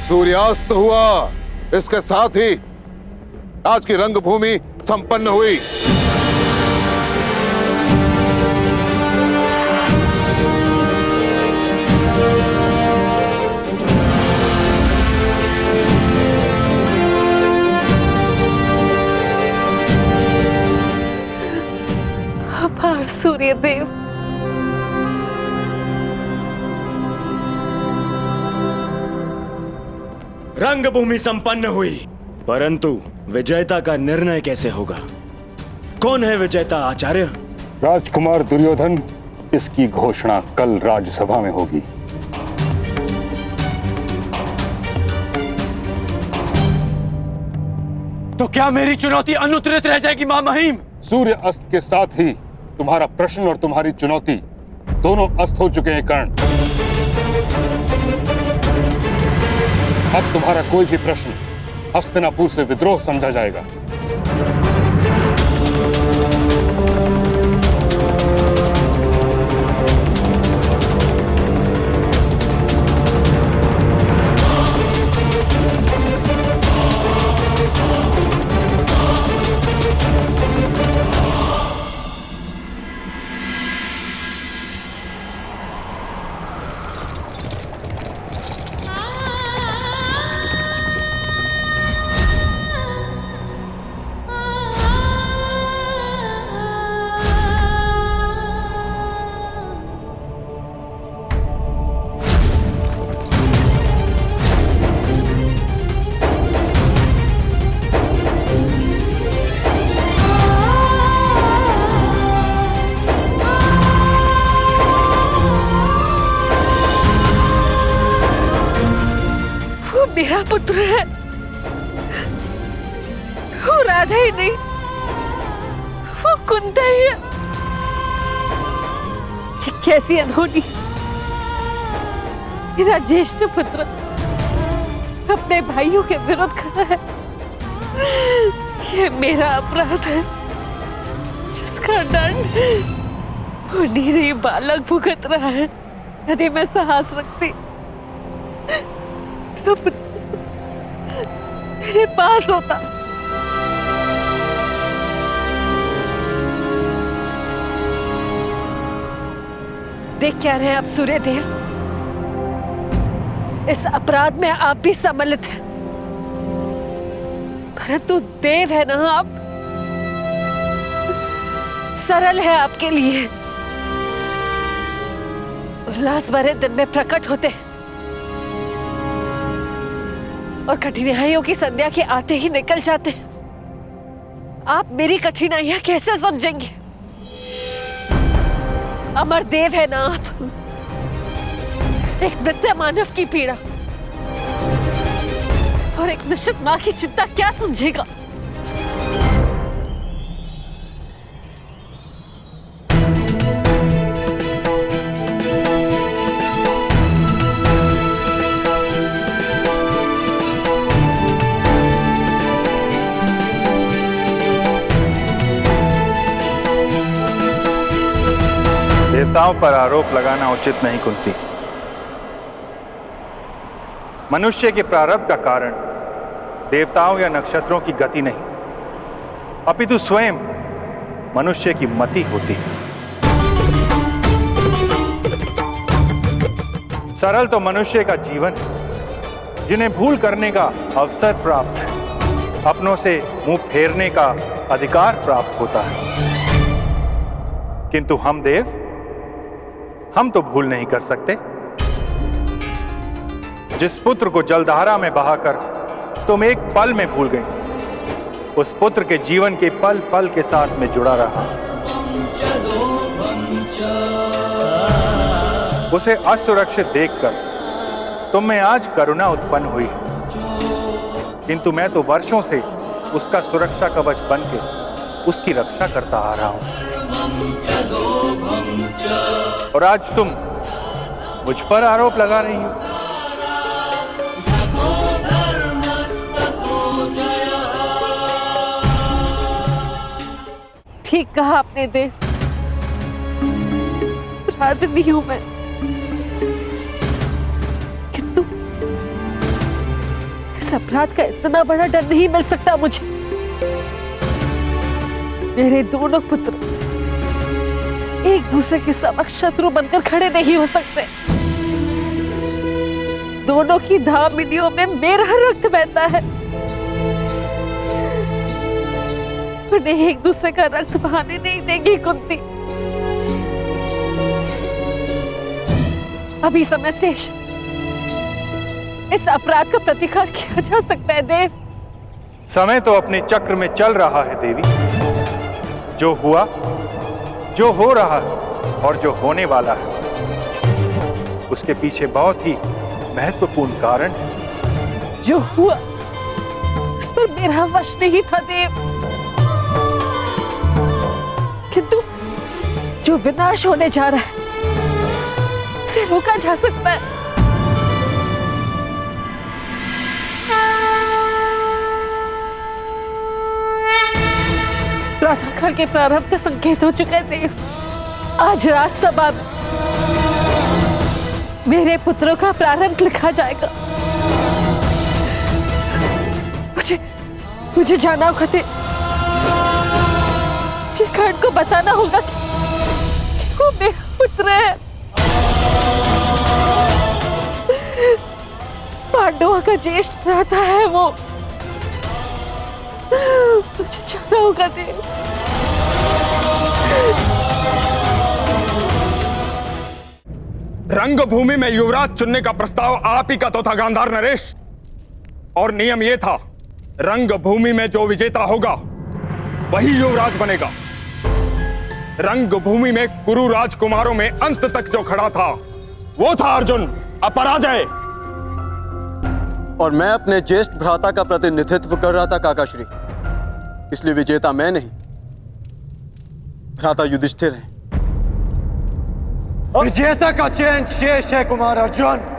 E: सूर्यास्त हुआ। इसके साथ ही आज की रंगभूमि संपन्न हुई।
O: और सूर्यदेव।
K: रंगभूमि संपन्न हुई, परंतु विजेता का निर्णय कैसे होगा? कौन है विजेता आचार्य?
B: राजकुमार दुर्योधन, इसकी घोषणा कल राज्यसभा में होगी।
A: तो क्या मेरी चुनौती अनुत्तरित रह जाएगी महामहिम?
B: सूर्य अस्त के साथ ही तुम्हारा प्रश्न और तुम्हारी चुनौती दोनों अस्त हो चुके हैं कर्ण। अब तुम्हारा कोई भी प्रश्न हस्तिनापुर से विद्रोह समझा जाएगा।
O: मेरा पुत्र है, वो राधा ही नहीं, वो कुंता ही है। ये कैसी अनहोनी! मेरा ज्येष्ठ पुत्र अपने भाइयों के विरुद्ध खड़ा है। ये मेरा अपराध है, जिसका दंड वो निरीह बालक भुगत रहा है। यदि मैं साहस रखती तो मेरे पास होता। देख क्या रहे हैं आप सूर्यदेव? इस अपराध में आप भी सम्मिलित हैं, परंतु देव है ना आप। सरल है आपके लिए, उल्लास भरे दिन में प्रकट होते हैं और कठिनाइयों की संध्या के आते ही निकल जाते हैं। आप मेरी कठिनाइयां कैसे समझेंगे? अमर देव है ना आप। एक मृत मानव की पीड़ा और एक निश्चित मां की चिंता क्या समझेगा?
Q: देवताओं पर आरोप लगाना उचित नहीं कुंती। मनुष्य के प्रारब्ध का कारण देवताओं या नक्षत्रों की गति नहीं, अपितु स्वयं मनुष्य की मति होती है। सरल तो मनुष्य का जीवन है, जिन्हें भूल करने का अवसर प्राप्त है, अपनों से मुंह फेरने का अधिकार प्राप्त होता है। किंतु हम देव, हम तो भूल नहीं कर सकते। जिस पुत्र को जलधारा में बहाकर तुम एक पल में भूल गई, उस पुत्र के जीवन के पल पल के साथ में जुड़ा रहा। उसे असुरक्षित देखकर तुम में आज करुणा उत्पन्न हुई, किंतु मैं तो वर्षों से उसका सुरक्षा कवच बनके उसकी रक्षा करता आ रहा हूं। और आज तुम मुझ पर आरोप लगा रही हो।
O: ठीक कहा आपने देव, अपराधी हूं मैं, किंतु इस अपराध का इतना बड़ा डर नहीं मिल सकता मुझे। मेरे दोनों पुत्र एक दूसरे के समक्ष शत्रु बनकर खड़े नहीं हो सकते। दोनों की धामनियों में मेरा रक्त बहता है, उन्हें एक दूसरे का रक्त बहाने नहीं देगी कुंती। अभी समय शेष, इस अपराध का प्रतिकार किया जा सकता है देव।
Q: समय तो अपने चक्र में चल रहा है देवी। जो हुआ, जो हो रहा है और जो होने वाला है, उसके पीछे बहुत ही महत्वपूर्ण कारण है।
O: जो हुआ उस पर मेरा वश नहीं था देव, किंतु जो विनाश होने जा रहा है उसे रोका जा सकता है। प्रातःकाल के प्रारंभ का संकेत हो चुका है देव। आज राजसभा में मेरे पुत्रों का प्रारंभ लिखा जाएगा। मुझे जाना होगा देव। मुझे कर्ण को बताना होगा कि वो मेरा पुत्र है। पांडवों का ज्येष्ठ भ्राता है वो। मुझे जाना होगा देव।
H: रंगभूमि में युवराज चुनने का प्रस्ताव आप ही का तो था गांधार नरेश। और नियम यह था, रंगभूमि में जो विजेता होगा वही युवराज बनेगा। रंगभूमि में कुरु राजकुमारों में अंत तक जो खड़ा था वो था अर्जुन, अपराजय।
N: और मैं अपने ज्येष्ठ भ्राता का प्रतिनिधित्व कर रहा था काकाश्री, इसलिए विजेता मैं नहीं, भ्राता युधिष्ठिर है।
A: विजेता का चयन शेष है कुमार अर्जुन।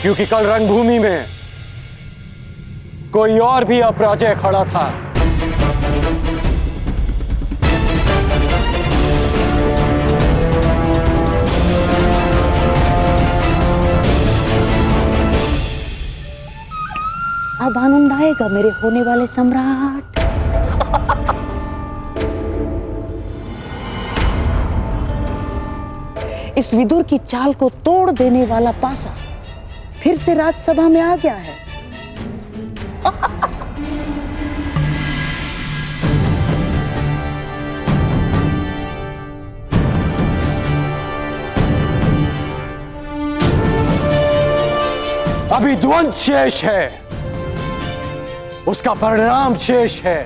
N: क्योंकि कल रणभूमि में कोई और भी अपराजय खड़ा था।
G: अब आनंद आएगा मेरे होने वाले सम्राट। इस विदुर की चाल को तोड़ देने वाला पासा फिर से राजसभा में आ गया है।
A: अभी द्वंद्व शेष है, उसका परिणाम शेष है,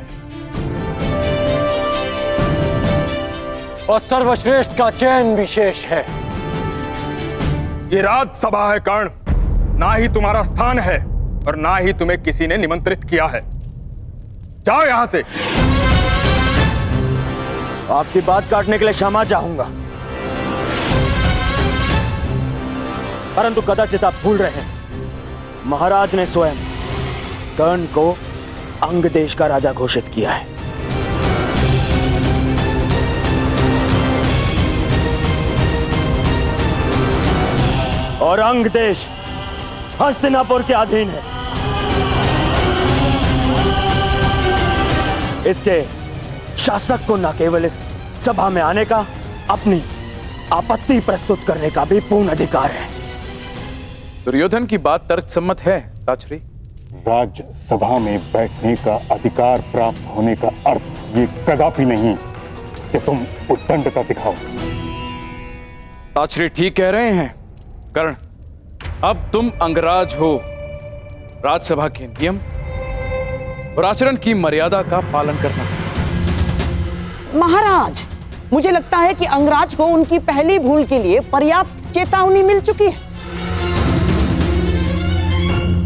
A: और सर्वश्रेष्ठ का चयन भी शेष है।
H: ये राजसभा है कर्ण, ना ही तुम्हारा स्थान है और ना ही तुम्हें किसी ने निमंत्रित किया है। जाओ यहां से।
K: आपकी बात काटने के लिए क्षमा चाहूंगा, परंतु कदाचित आप भूल रहे हैं, महाराज ने स्वयं कर्ण को अंग देश का राजा घोषित किया है। और अंग देश हस्तिनापुर के अधीन है। इसके शासक को न केवल इस सभा में आने का, अपनी आपत्ति प्रस्तुत करने का भी पूर्ण अधिकार है।
B: दुर्योधन की बात तर्कसम्मत है ताचरी। राज्यसभा में बैठने का अधिकार प्राप्त होने का अर्थ ये कदापि नहीं कि तुम उद्दंडता दिखाओ।
H: ताचरी ठीक कह रहे हैं कर्ण।
R: अब तुम अंगराज हो। राजसभा के नियम और आचरण की मर्यादा का पालन करना।
G: महाराज, मुझे लगता है कि अंगराज को उनकी पहली भूल के लिए पर्याप्त चेतावनी मिल चुकी है।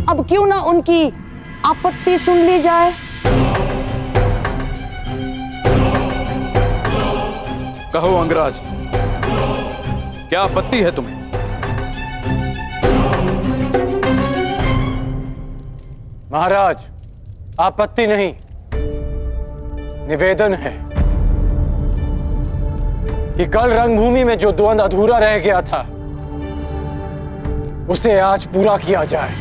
G: अब क्यों ना उनकी आपत्ति सुन ली जाए।
R: कहो अंगराज, क्या आपत्ति है तुम्हें?
A: महाराज, आपत्ति नहीं, निवेदन है कि कल रंगभूमि में जो द्वंद्व अधूरा रह गया था उसे आज पूरा किया जाए।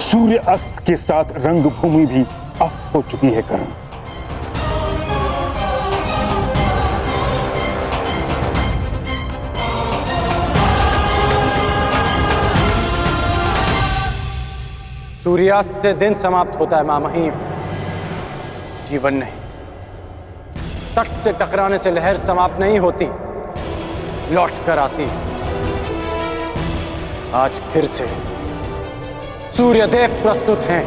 B: सूर्य अस्त के साथ रंगभूमि भी अस्त हो चुकी है कर्ण।
A: सूर्यास्त से दिन समाप्त होता है मां महिम, जीवन नहीं। तट से टकराने से लहर समाप्त नहीं होती, लौट कर आती। आज फिर से सूर्यदेव प्रस्तुत हैं,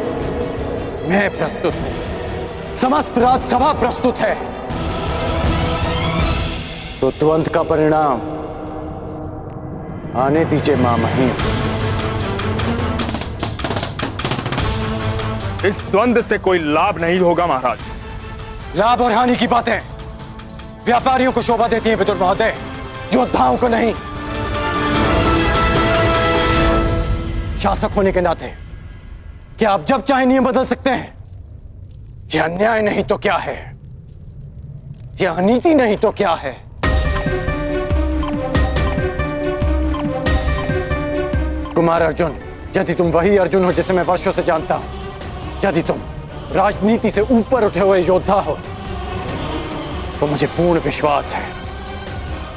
A: मैं प्रस्तुत हूं, समस्त राजसभा प्रस्तुत है। तो द्वंद्व का परिणाम आने दीजिए मां महिम।
Q: इस द्वंद्व से कोई लाभ नहीं होगा महाराज।
A: लाभ और हानि की बातें व्यापारियों को शोभा देती हैं विदुर महोदय, योद्धाओं को नहीं। शासक होने के नाते क्या आप जब चाहे नियम बदल सकते हैं? यह अन्याय नहीं तो क्या है? यह अनीति नहीं तो क्या है? कुमार अर्जुन, यदि तुम वही अर्जुन हो जिसे मैं वर्षों से जानता हूं, यदि तुम राजनीति से ऊपर उठे हुए योद्धा हो, तो मुझे पूर्ण विश्वास है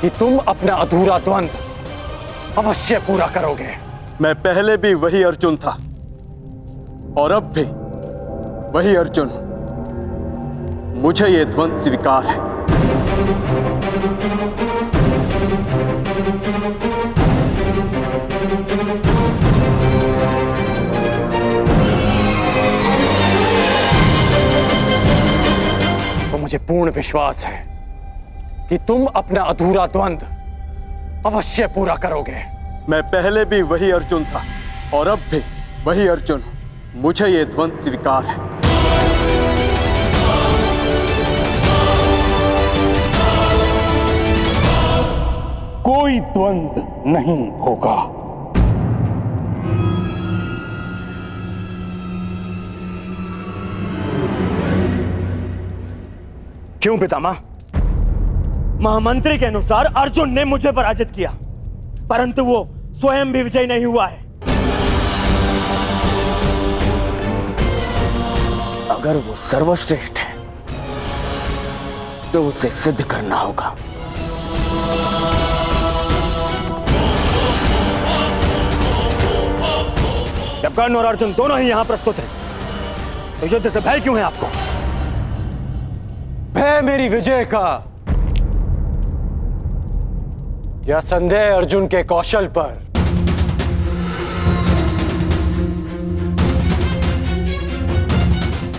A: कि तुम अपना अधूरा द्वंद्व अवश्य पूरा करोगे।
N: मैं पहले भी वही अर्जुन था और अब भी वही अर्जुन हूं। मुझे यह द्वंद्व स्वीकार है।
A: तो मुझे पूर्ण विश्वास है कि तुम अपना अधूरा द्वंद्व अवश्य पूरा करोगे।
N: मैं पहले भी वही अर्जुन था और अब भी वही अर्जुन हूं। मुझे यह द्वंद्व स्वीकार है।
B: कोई द्वंद्व नहीं होगा।
K: क्यों पितामह? महामंत्री के अनुसार अर्जुन ने मुझे पराजित किया, परंतु वो स्वयं भी विजयी नहीं हुआ है। अगर वो सर्वश्रेष्ठ है तो उसे सिद्ध करना होगा। जब कर्ण और अर्जुन दोनों ही यहां प्रस्तुत हैं, तो युद्ध से भय क्यों है आपको?
A: भय मेरी विजय का या संदेह अर्जुन के कौशल पर?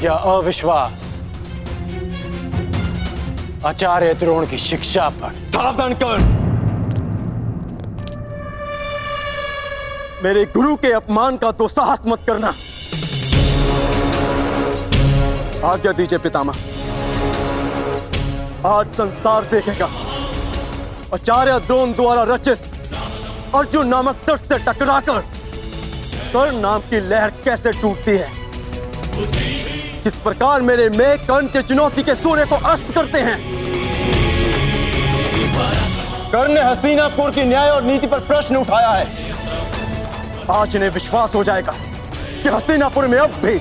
A: या अविश्वास आचार्य द्रोण की शिक्षा पर?
K: सावधान कर्ण!
N: मेरे गुरु के अपमान का दुस्साहस मत करना। आज्ञा दीजिए पितामह। आज संसार देखेगा आचार्य द्रोण द्वारा रचित अर्जुन नामक तट से टकराकर कर्ण नाम की लहर कैसे टूटती है। किस प्रकार मेरे मेघ कर्ण के चुनौती के सूर्य को अस्त करते हैं।
K: कर्ण ने हस्तिनापुर की न्याय और नीति पर प्रश्न उठाया है।
N: आज इन्हें विश्वास हो जाएगा कि हस्तिनापुर में अब भी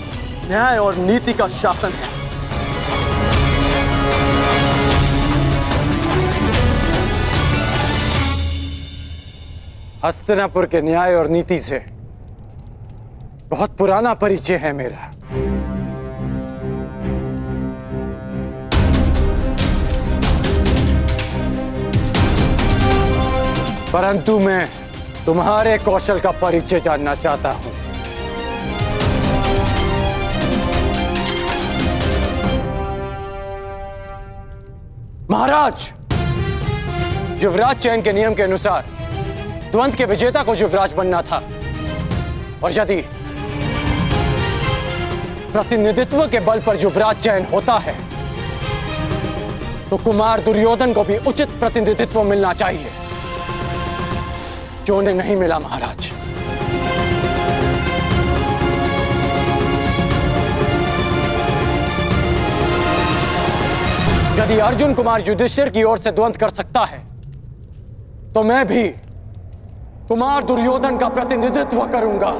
N: न्याय और नीति का शासन है।
A: हस्तिनापुर के न्याय और नीति से बहुत पुराना परिचय है मेरा। परंतु मैं तुम्हारे कौशल का परिचय जानना चाहता हूं। महाराज, युवराज चयन के नियम के अनुसार द्वंद के विजेता को युवराज बनना था, और यदि प्रतिनिधित्व के बल पर युवराज चयन होता है तो कुमार दुर्योधन को भी उचित प्रतिनिधित्व मिलना चाहिए, जो उन्हें नहीं मिला महाराज। यदि अर्जुन कुमार युधिष्ठिर की ओर से द्वंद कर सकता है तो मैं भी कुमार दुर्योधन का प्रतिनिधित्व करूंगा।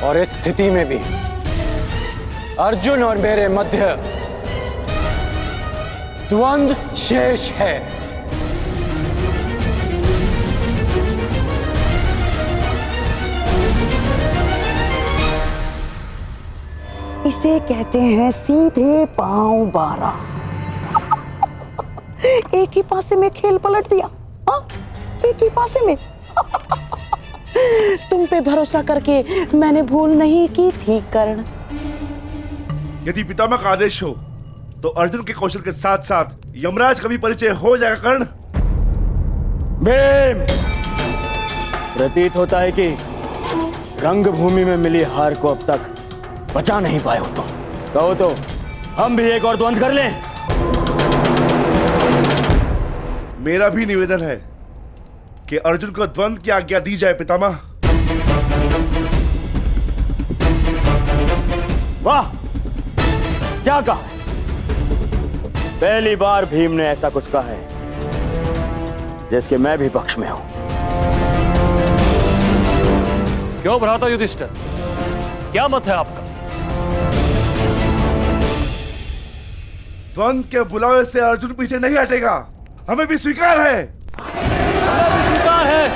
A: और इस स्थिति में भी अर्जुन और मेरे मध्य द्वंद शेष है।
G: इसे कहते हैं सीधे पांव 12। एक ही पासे में खेल पलट दिया। हाँ? एक ही पासे में। तुम पे भरोसा करके मैंने भूल नहीं की थी कर्ण।
I: यदि पितामह का आदेश हो तो अर्जुन के कौशल के साथ साथ यमराज का भी परिचय हो जाएगा कर्ण।
N: भीम, प्रतीत होता है कि रंगभूमि में मिली हार को अब तक बचा नहीं पाए हो तुम। कहो तो हम भी एक और द्वंद कर लें।
I: मेरा भी निवेदन है कि अर्जुन को द्वंद की आज्ञा दी जाए पितामह।
K: वाह, क्या कहा? पहली बार भीम ने ऐसा कुछ कहा है जिसके मैं भी पक्ष में हूं।
S: क्यों भ्राता युधिष्ठिर, क्या मत है आपका?
I: द्वंद के बुलावे से अर्जुन पीछे नहीं हटेगा, हमें भी स्वीकार है।
S: हमें भी स्वीकार है।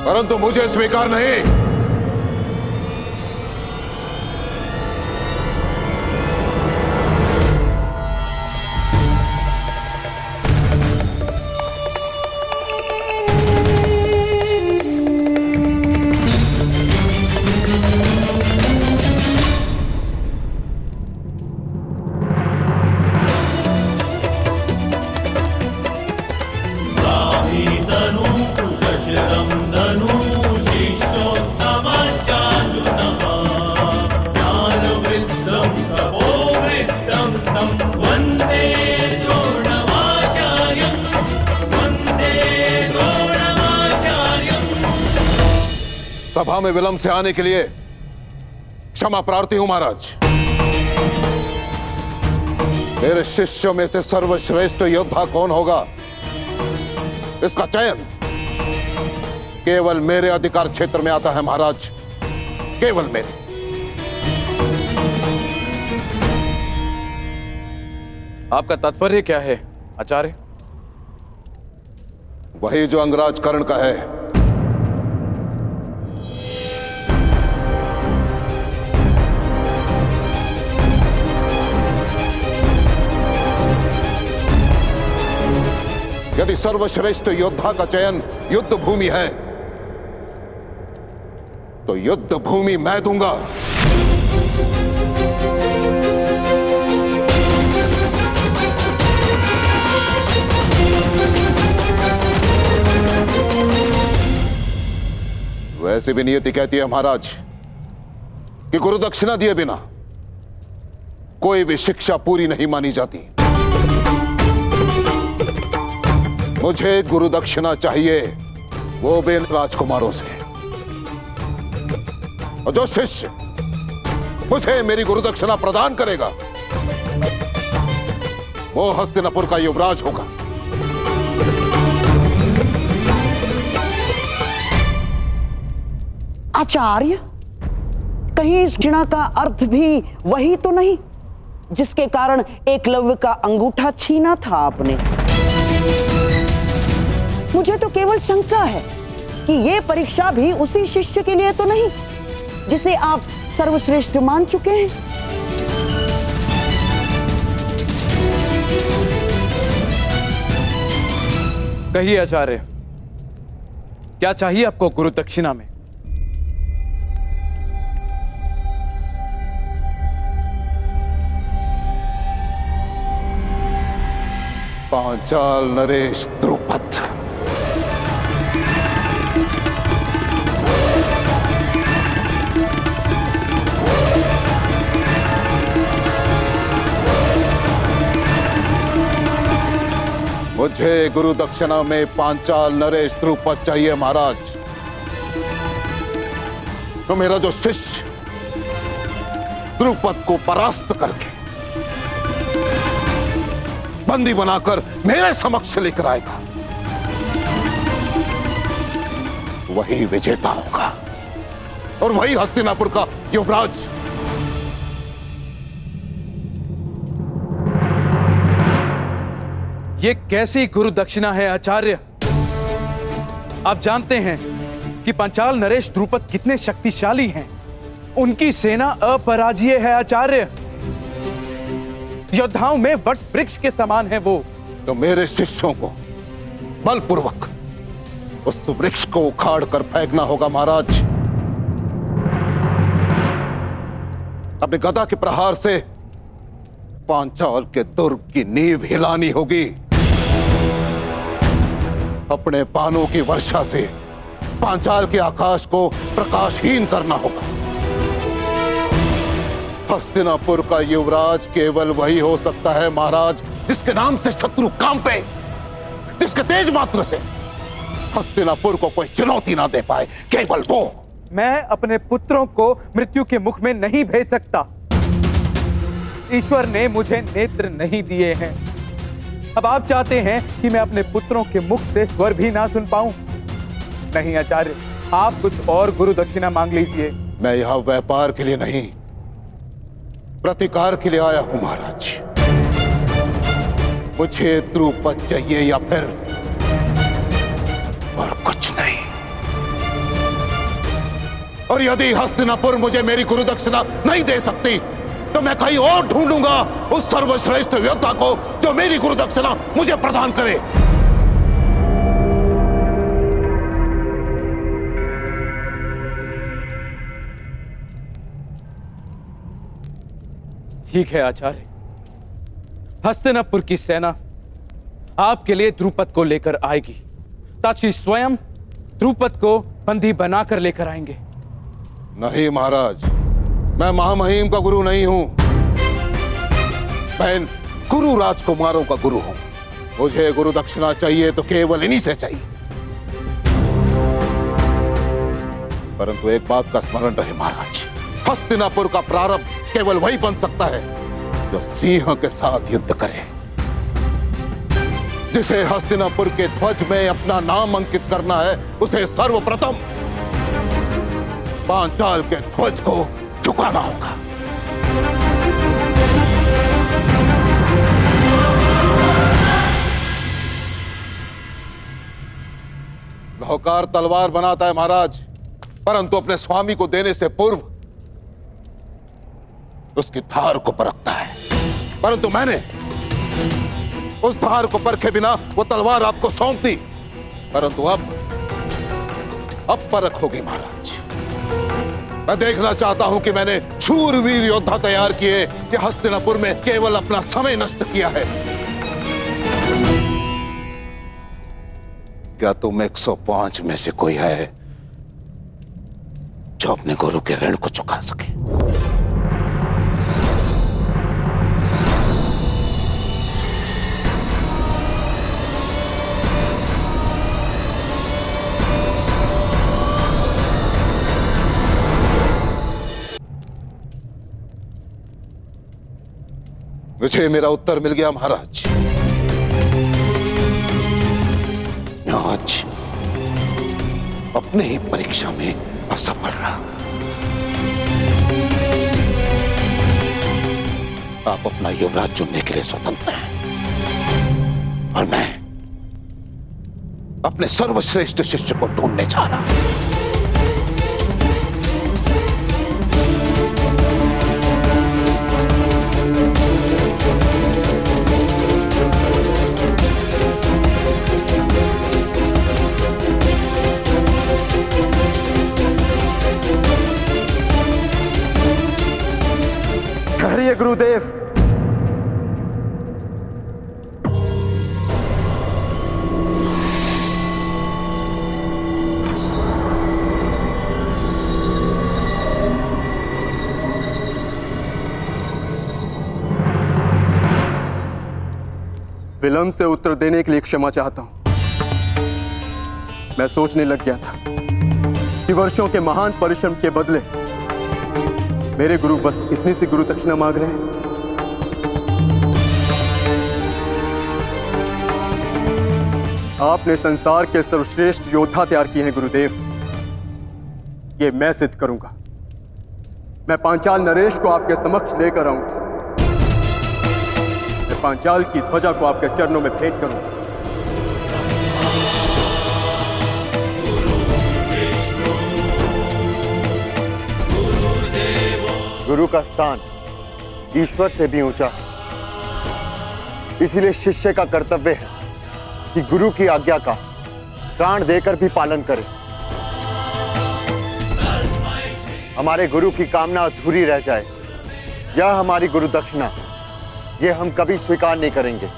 C: परंतु मुझे स्वीकार नहीं। सभा में विलंब से आने के लिए क्षमा प्रार्थी हूं महाराज। मेरे शिष्यों में से सर्वश्रेष्ठ योद्धा कौन होगा, इसका चयन केवल मेरे अधिकार क्षेत्र में आता है महाराज, केवल मेरे।
R: आपका तात्पर्य क्या है आचार्य?
C: वही जो अंगराज कर्ण का है। यदि सर्वश्रेष्ठ योद्धा का चयन युद्ध भूमि है तो युद्ध भूमि मैं दूंगा। वैसे भी नियति कहती है महाराज कि गुरुदक्षिणा दिए बिना कोई भी शिक्षा पूरी नहीं मानी जाती। मुझे गुरु दक्षिणा चाहिए, वो भी राजकुमारों से। और जो शिष्य मुझे मेरी गुरु दक्षिणा प्रदान करेगा वो हस्तिनापुर का युवराज होगा।
G: आचार्य, कहीं इस दक्षिणा का अर्थ भी वही तो नहीं जिसके कारण एकलव्य का अंगूठा छीना था आपने? मुझे तो केवल शंका है कि ये परीक्षा भी उसी शिष्य के लिए तो नहीं जिसे आप सर्वश्रेष्ठ मान चुके हैं।
R: कहिए आचार्य, क्या चाहिए आपको गुरु दक्षिणा में?
C: पांचाल नरेश द्रुपद। मुझे गुरु दक्षिणा में पांचाल नरेश द्रुपद चाहिए महाराज। तो मेरा जो शिष्य द्रुपद को परास्त करके बंदी बनाकर मेरे समक्ष लेकर आएगा वही विजेता होगा और वही हस्तिनापुर का युवराज।
R: ये कैसी गुरु दक्षिणा है आचार्य? आप जानते हैं कि पांचाल नरेश द्रुपद कितने शक्तिशाली हैं। उनकी सेना अपराजय है आचार्य। योद्धाओं में वट वृक्ष के समान है वो।
C: तो मेरे शिष्यों को बलपूर्वक उस वृक्ष को उखाड़ कर फेंकना होगा महाराज। अपने गदा के प्रहार से पांचाल के दुर्ग की नींव हिलानी होगी। अपने बाणों की वर्षा से पांचाल के आकाश को प्रकाशहीन करना होगा। हस्तिनापुर का युवराज केवल वही हो सकता है महाराज जिसके नाम से शत्रु कांपे, जिसके तेज मात्र से हस्तिनापुर को कोई चुनौती ना दे पाए, केवल वो।
R: मैं अपने पुत्रों को मृत्यु के मुख में नहीं भेज सकता। ईश्वर ने मुझे नेत्र नहीं दिए हैं। अब आप चाहते हैं कि मैं अपने पुत्रों के मुख से स्वर भी ना सुन पाऊं? नहीं आचार्य, आप कुछ और गुरु दक्षिणा मांग लीजिए।
C: मैं यहां व्यापार के लिए नहीं, प्रतिकार के लिए आया हूं महाराज। मुझे द्रुपद चाहिए या फिर और कुछ नहीं। और यदि हस्तिनापुर मुझे मेरी गुरु दक्षिणा नहीं दे सकती तो मैं कहीं और ढूंढूंगा उस सर्वश्रेष्ठ योद्धा को जो मेरी गुरु दक्षिणा मुझे प्रदान करे।
R: ठीक है आचार्य, हस्तिनापुर की सेना आपके लिए द्रुपद को लेकर आएगी। ताकि स्वयं द्रुपद को बंदी बनाकर लेकर आएंगे।
C: नहीं महाराज, मैं महामहिम का गुरु नहीं हूं। मैं गुरु राजकुमारों का गुरु हूं। मुझे गुरु दक्षिणा चाहिए तो केवल इन्हीं से चाहिए। परंतु एक बात का स्मरण रहे महाराज, हस्तिनापुर का प्रारंभ केवल वही बन सकता है जो सिंह के साथ युद्ध करे, जिसे हस्तिनापुर के ध्वज में अपना नाम अंकित करना है। उसे सर्वप्रथम पांचाल के ध्वज को झुकाना होगा। नौकार तलवार बनाता है महाराज, परंतु अपने स्वामी को देने से पूर्व उसकी धार को परखता है। परंतु मैंने उस धार को परखे बिना वो तलवार आपको सौंप दी। परंतु अब परख होगी महाराज। मैं देखना चाहता हूं कि मैंने शूरवीर योद्धा तैयार किए कि हस्तिनापुर में केवल अपना समय नष्ट किया है। क्या तुम 105 में से कोई है जो अपने गुरु के ऋण को चुका सके? मुझे मेरा उत्तर मिल गया महाराज। मैं आज अपने ही परीक्षा में असफल रहा। आप अपना युवराज चुनने के लिए स्वतंत्र हैं और मैं अपने सर्वश्रेष्ठ शिष्य को ढूंढने जा रहा हूं।
K: ठहरिए गुरुदेव।
N: विलंब से उत्तर देने के लिए क्षमा चाहता हूं। मैं सोचने लग गया था कि वर्षों के महान परिश्रम के बदले मेरे गुरु बस इतनी सी गुरु दक्षिणा मांग रहे हैं। आपने संसार के सर्वश्रेष्ठ योद्धा तैयार किए हैं गुरुदेव, ये मैं सिद्ध करूंगा। मैं पांचाल नरेश को आपके समक्ष लेकर आऊंगा। मैं पांचाल की ध्वजा को आपके चरणों में भेंट करूंगा।
M: गुरु का स्थान ईश्वर से भी ऊंचा है, इसीलिए शिष्य का कर्तव्य है कि गुरु की आज्ञा का प्राण देकर भी पालन करे। हमारे गुरु की कामना अधूरी रह जाए, यह हमारी गुरु दक्षिणा, यह हम कभी स्वीकार नहीं करेंगे।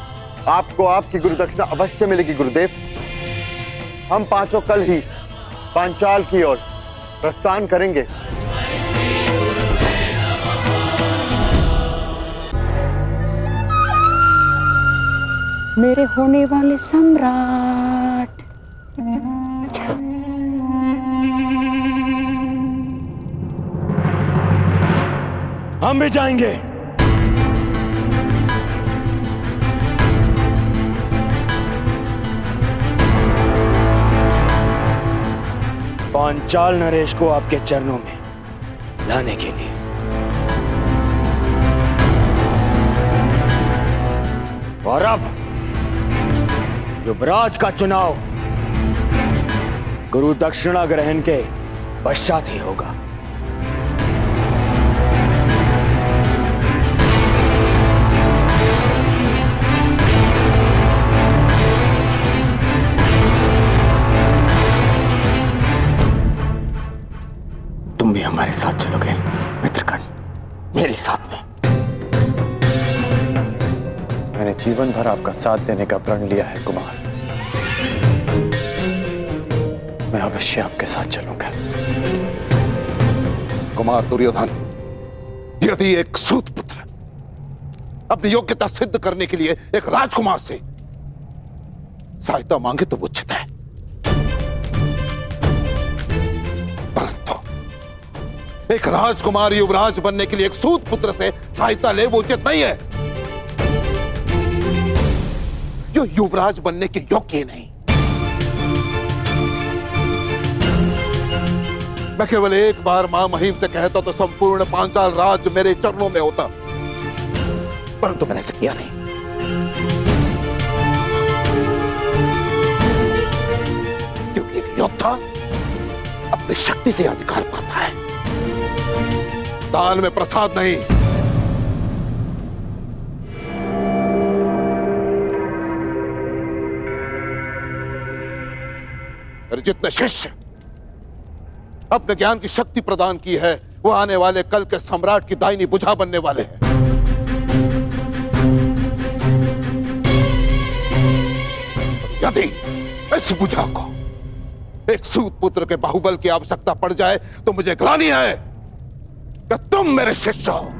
M: आपको आपकी गुरु दक्षिणा अवश्य मिलेगी गुरुदेव। हम पांचों कल ही पांचाल की ओर प्रस्थान करेंगे।
G: मेरे होने वाले सम्राट।
K: हम भी जाएंगे। पांचाल नरेश को आपके चरणों में लाने के लिए। और अब युवराज का चुनाव गुरु दक्षिणा ग्रहण के पश्चात ही होगा।
A: तुम भी हमारे साथ चलोगे मित्रगण, मेरे साथ में। मैंने जीवन भर आपका साथ देने का प्रण लिया है कुमार। मैं अवश्य आपके साथ चलूंगा।
C: कुमार दुर्योधन, यदि एक सूत पुत्र अपनी योग्यता सिद्ध करने के लिए एक राजकुमार से सहायता मांगे तो उचित है, परंतु एक राजकुमार युवराज बनने के लिए एक सूत पुत्र से सहायता ले वो उचित नहीं है। जो युवराज बनने के योग्य नहीं। मैं केवल एक बार मां महिम से कहता तो संपूर्ण पांचाल राज मेरे चरणों में होता, परंतु मैंने ऐसा किया नहीं। क्योंकि एक योद्धा अपनी शक्ति से अधिकार पाता है, दान में प्रसाद नहीं। जितने शिष्य अपने ज्ञान की शक्ति प्रदान की है, वो आने वाले कल के सम्राट की दाहिनी भुजा बनने वाले हैं। यदि इस भुजा को एक सूत पुत्र के बाहुबल की आवश्यकता पड़ जाए तो मुझे ग्लानि है कि तुम मेरे शिष्य हो।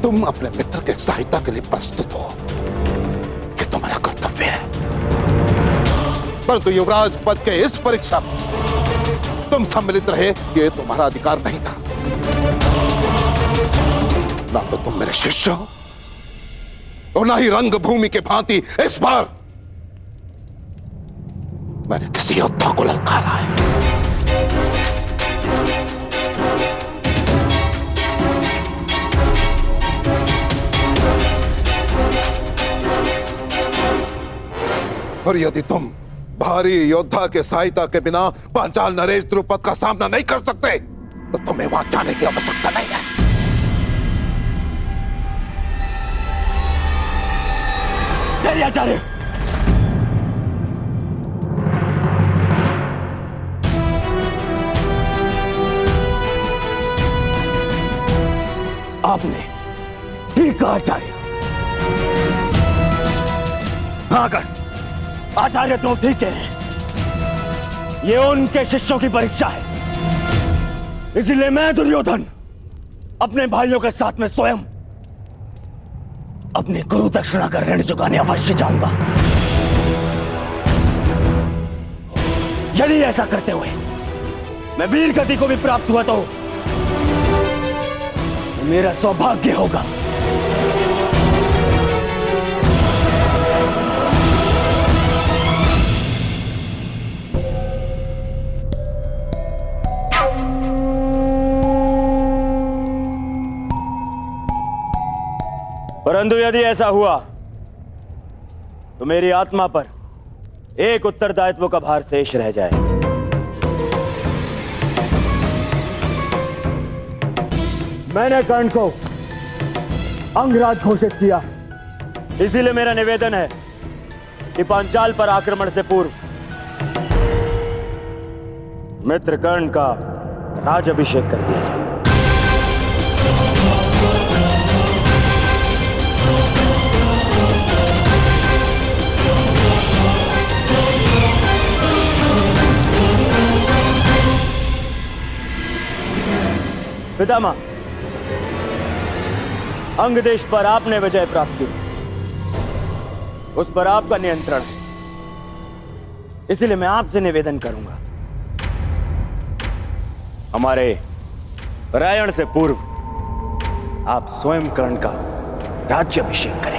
C: तुम अपने मित्र के
E: के सहायता के लिए प्रस्तुत हो, ये तुम्हारा कर्तव्य है। परंतु युवराज पद के इस परीक्षा में तुम सम्मिलित रहे, ये तुम्हारा अधिकार नहीं था। ना तो तुम मेरे शिष्य हो और ना ही रंगभूमि के भांति इस बार मैंने किसी योद्धा को ललकारा है। और यदि तुम भारी योद्धा के सहायता के बिना पांचाल नरेश द्रुपद का सामना नहीं कर सकते, तो तुम्हें वहां जाने की आवश्यकता नहीं है।
K: आचार्य, आपने ठीक कहा आचार्य। हाँ कर आचार्य, तुम ठीक कह रहे हैं। ये उनके शिष्यों की परीक्षा है, इसलिए मैं दुर्योधन अपने भाइयों के साथ में स्वयं अपनी गुरु दक्षिणा का ऋण चुकाने अवश्य जाऊंगा। यदि ऐसा करते हुए मैं वीर गति को भी प्राप्त हुआ तो मेरा सौभाग्य होगा। परंतु यदि ऐसा हुआ तो मेरी आत्मा पर एक उत्तरदायित्व का भार शेष रह जाए। मैंने कर्ण को अंगराज घोषित किया, इसीलिए मेरा निवेदन है कि पांचाल पर आक्रमण से पूर्व मित्र कर्ण का राजाभिषेक कर दिया जाए। पितामह, अंग देश पर आपने विजय प्राप्त की, उस पर आपका नियंत्रण है, इसलिए मैं आपसे निवेदन करूंगा, हमारे परायण से पूर्व आप स्वयं कर्ण का राज्याभिषेक करें।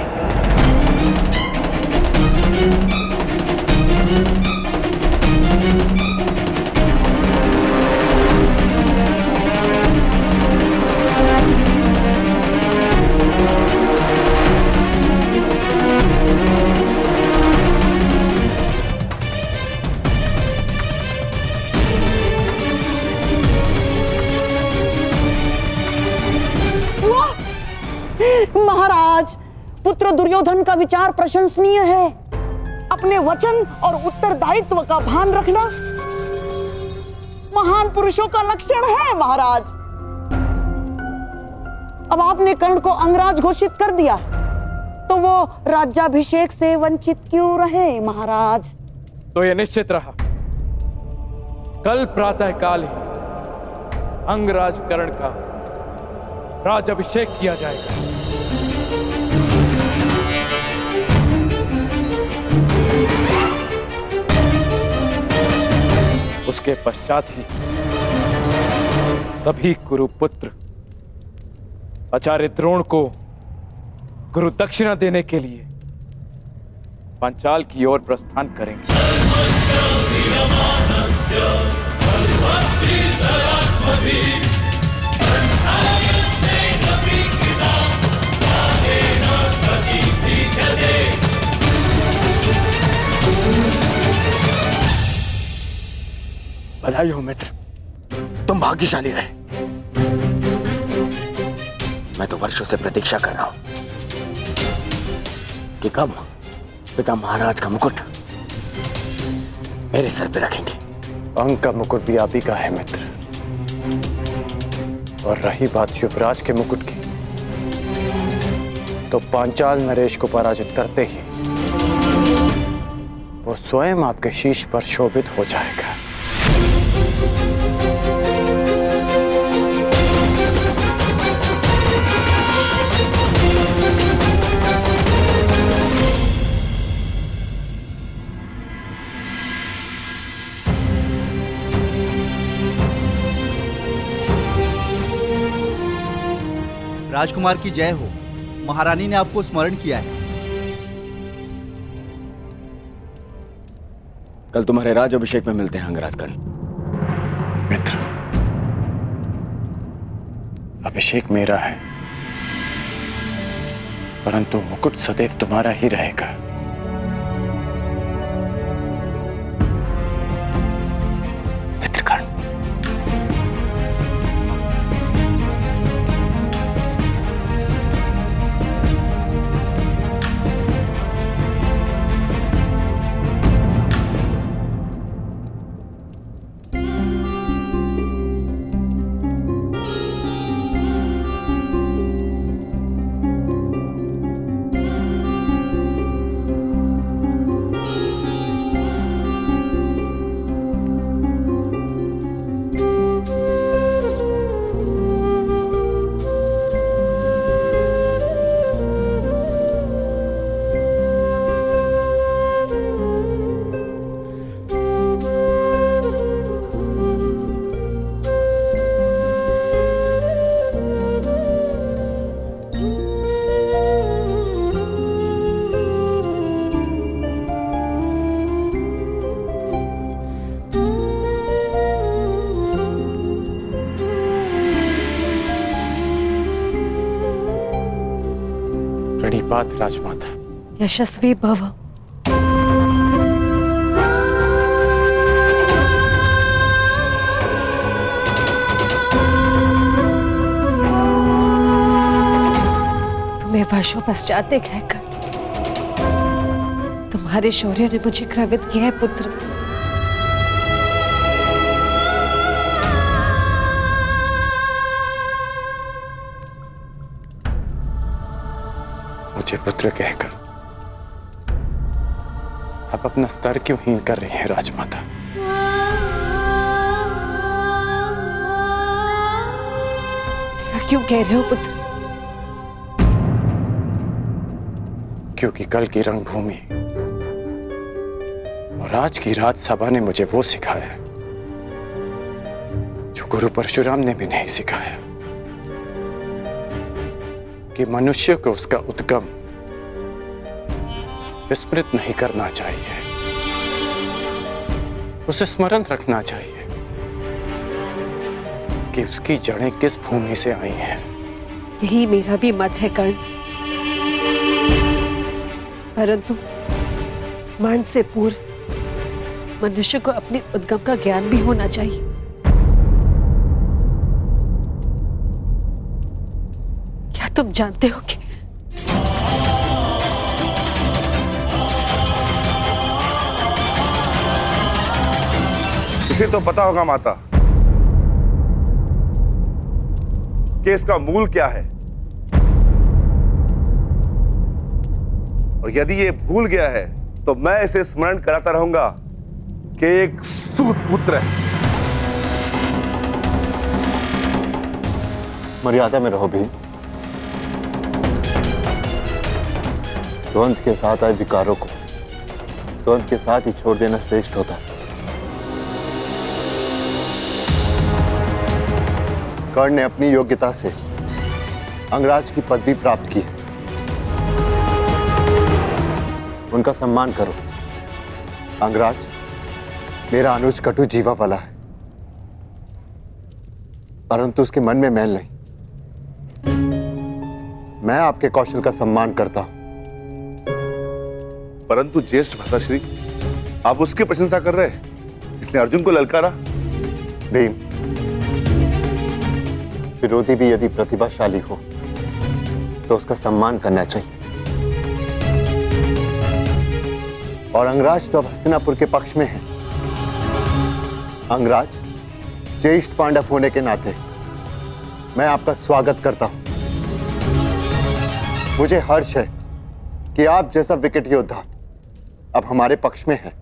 G: महाराज, पुत्र दुर्योधन का विचार प्रशंसनीय है। अपने वचन और उत्तरदायित्व का भान रखना महान पुरुषों का लक्षण है महाराज। अब आपने कर्ण को अंगराज घोषित कर दिया, तो वो राज्याभिषेक से वंचित क्यों रहे महाराज?
R: तो यह निश्चित रहा, कल प्रातः काल ही अंगराज कर्ण का राज्याभिषेक किया जाएगा। उसके पश्चात ही सभी कुरुपुत्र आचार्य द्रोण को गुरु दक्षिणा देने के लिए पांचाल की ओर प्रस्थान करेंगे।
K: बधाई हो मित्र, तुम भाग्यशाली रहे। मैं तो वर्षों से प्रतीक्षा कर रहा हूं कि कब पिता महाराज का मुकुट मेरे सर पे रखेंगे।
A: अंग का मुकुट भी आप ही का है मित्र, और रही बात युवराज के मुकुट की, तो पांचाल नरेश को पराजित करते ही वो स्वयं आपके शीश पर शोभित हो जाएगा।
T: राजकुमार की जय हो। महारानी ने आपको स्मरण किया है।
D: कल तुम्हारे राज अभिषेक में मिलते हैं अंगराजगण।
A: मित्र, अभिषेक मेरा है, परंतु मुकुट सदैव तुम्हारा ही रहेगा। मित्रगण, प्रणिपात राजमाता।
O: यशस्वी भव। तुम्हें वर्षों पश्चात देखकर तुम्हारे शौर्य ने मुझे ग्रवित किया है पुत्र।
A: मुझे पुत्र कहकर आप अपना स्तर क्यों हीन कर रही हैं राजमाता?
O: ऐसा क्यों कह रहे हो पुत्र?
A: क्योंकि कल की रंगभूमि और आज की राजसभा ने मुझे वो सिखाया जो गुरु परशुराम ने भी नहीं सिखाया, कि मनुष्य को उसका उद्गम विस्मृत नहीं करना चाहिए, उसे स्मरण रखना चाहिए कि उसकी जड़ें किस भूमि से आई हैं।
O: यही मेरा भी मत है कर्ण, परंतु स्मरण से पूर्व मनुष्य को अपने उद्गम का ज्ञान भी होना चाहिए। क्या तुम जानते हो कि
I: इसे तो पता होगा माता कि इसका मूल क्या है, और यदि ये भूल गया है तो मैं इसे स्मरण कराता रहूंगा कि एक सूत पुत्र है।
M: मर्यादा में रहो भीम। द्वंद के साथ आए विकारों को द्वंद के साथ ही छोड़ देना श्रेष्ठ होता है। कर्ण ने अपनी योग्यता से अंगराज की पदवी प्राप्त की है, उनका सम्मान करो। अंगराज मेरा अनुज कटु जीवा वाला है, परंतु उसके मन में मैल नहीं। मैं आपके कौशल का सम्मान करता हूं,
I: परंतु ज्येष्ठ भ्राताश्री, आप उसकी प्रशंसा कर रहे हैं जिसने अर्जुन को ललकारा।
M: भीम, विरोधी भी यदि प्रतिभाशाली हो तो उसका सम्मान करना चाहिए, और अंगराज तो अब हस्तिनापुर के पक्ष में है। अंगराज, ज्येष्ठ पांडव होने के नाते मैं आपका स्वागत करता हूं। मुझे हर्ष है कि आप जैसा विकट योद्धा अब हमारे पक्ष में है।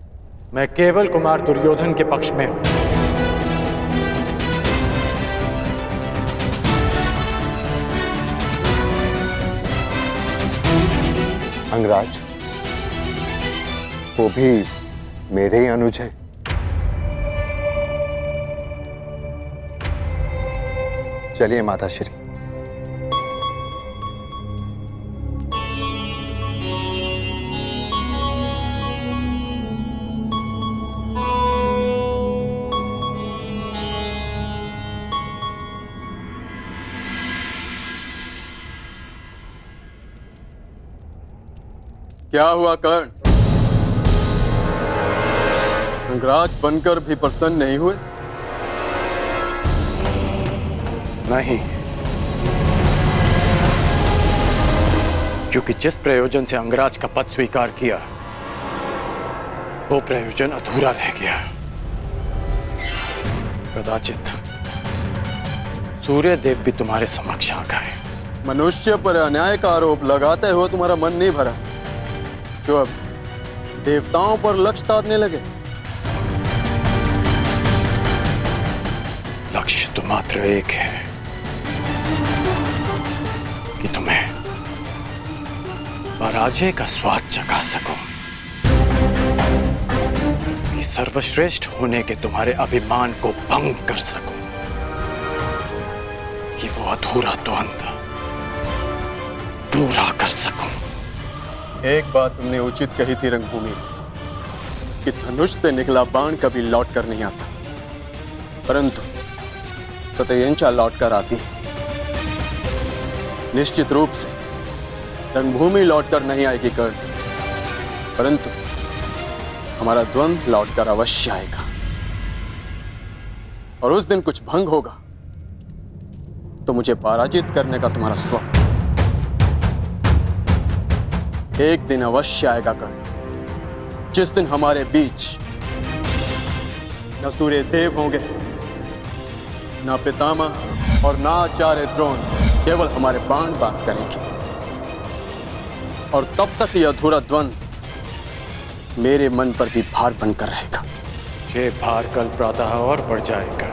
A: मैं केवल कुमार दुर्योधन के पक्ष में हूं।
M: अंगराज, वो भी मेरे ही अनुज है। चलिए माताश्री,
N: क्या हुआ कर्ण? अंगराज बनकर भी प्रसन्न नहीं हुए?
A: नहीं, क्योंकि जिस प्रयोजन से अंगराज का पद स्वीकार किया वो प्रयोजन अधूरा रह गया। कदाचित सूर्यदेव भी तुम्हारे समक्ष आ गए।
N: मनुष्य पर अन्याय का आरोप लगाते हुए तुम्हारा मन नहीं भरा, जो अब देवताओं पर लक्ष्य साधने लगे?
A: लक्ष्य तो मात्र एक है कि तुम्हें पराजय का स्वाद चखा सकूं, कि सर्वश्रेष्ठ होने के तुम्हारे अभिमान को भंग कर सकूं, कि वो अधूरा द्वंद्व पूरा कर सकूं।
N: एक बात तुमने उचित कही थी रंगभूमि, कि धनुष से निकला बाण कभी लौट कर नहीं आता, परंतु सत्ययंचा लौट कर आती है। निश्चित रूप से रंगभूमि लौटकर नहीं आएगी कर्ण, परंतु हमारा द्वंद्व लौटकर अवश्य आएगा। और उस दिन कुछ भंग होगा तो मुझे पराजित करने का तुम्हारा स्वप्न एक दिन अवश्य आएगा कर्ण, जिस दिन हमारे बीच न सूर्य देव होंगे, न पितामह और न आचार्य द्रोण, केवल हमारे बाण बात करेंगे। और तब तक यह अधूरा द्वंद्व मेरे मन पर भी भार बनकर रहेगा।
A: ये भार कल प्रातः और बढ़ जाएगा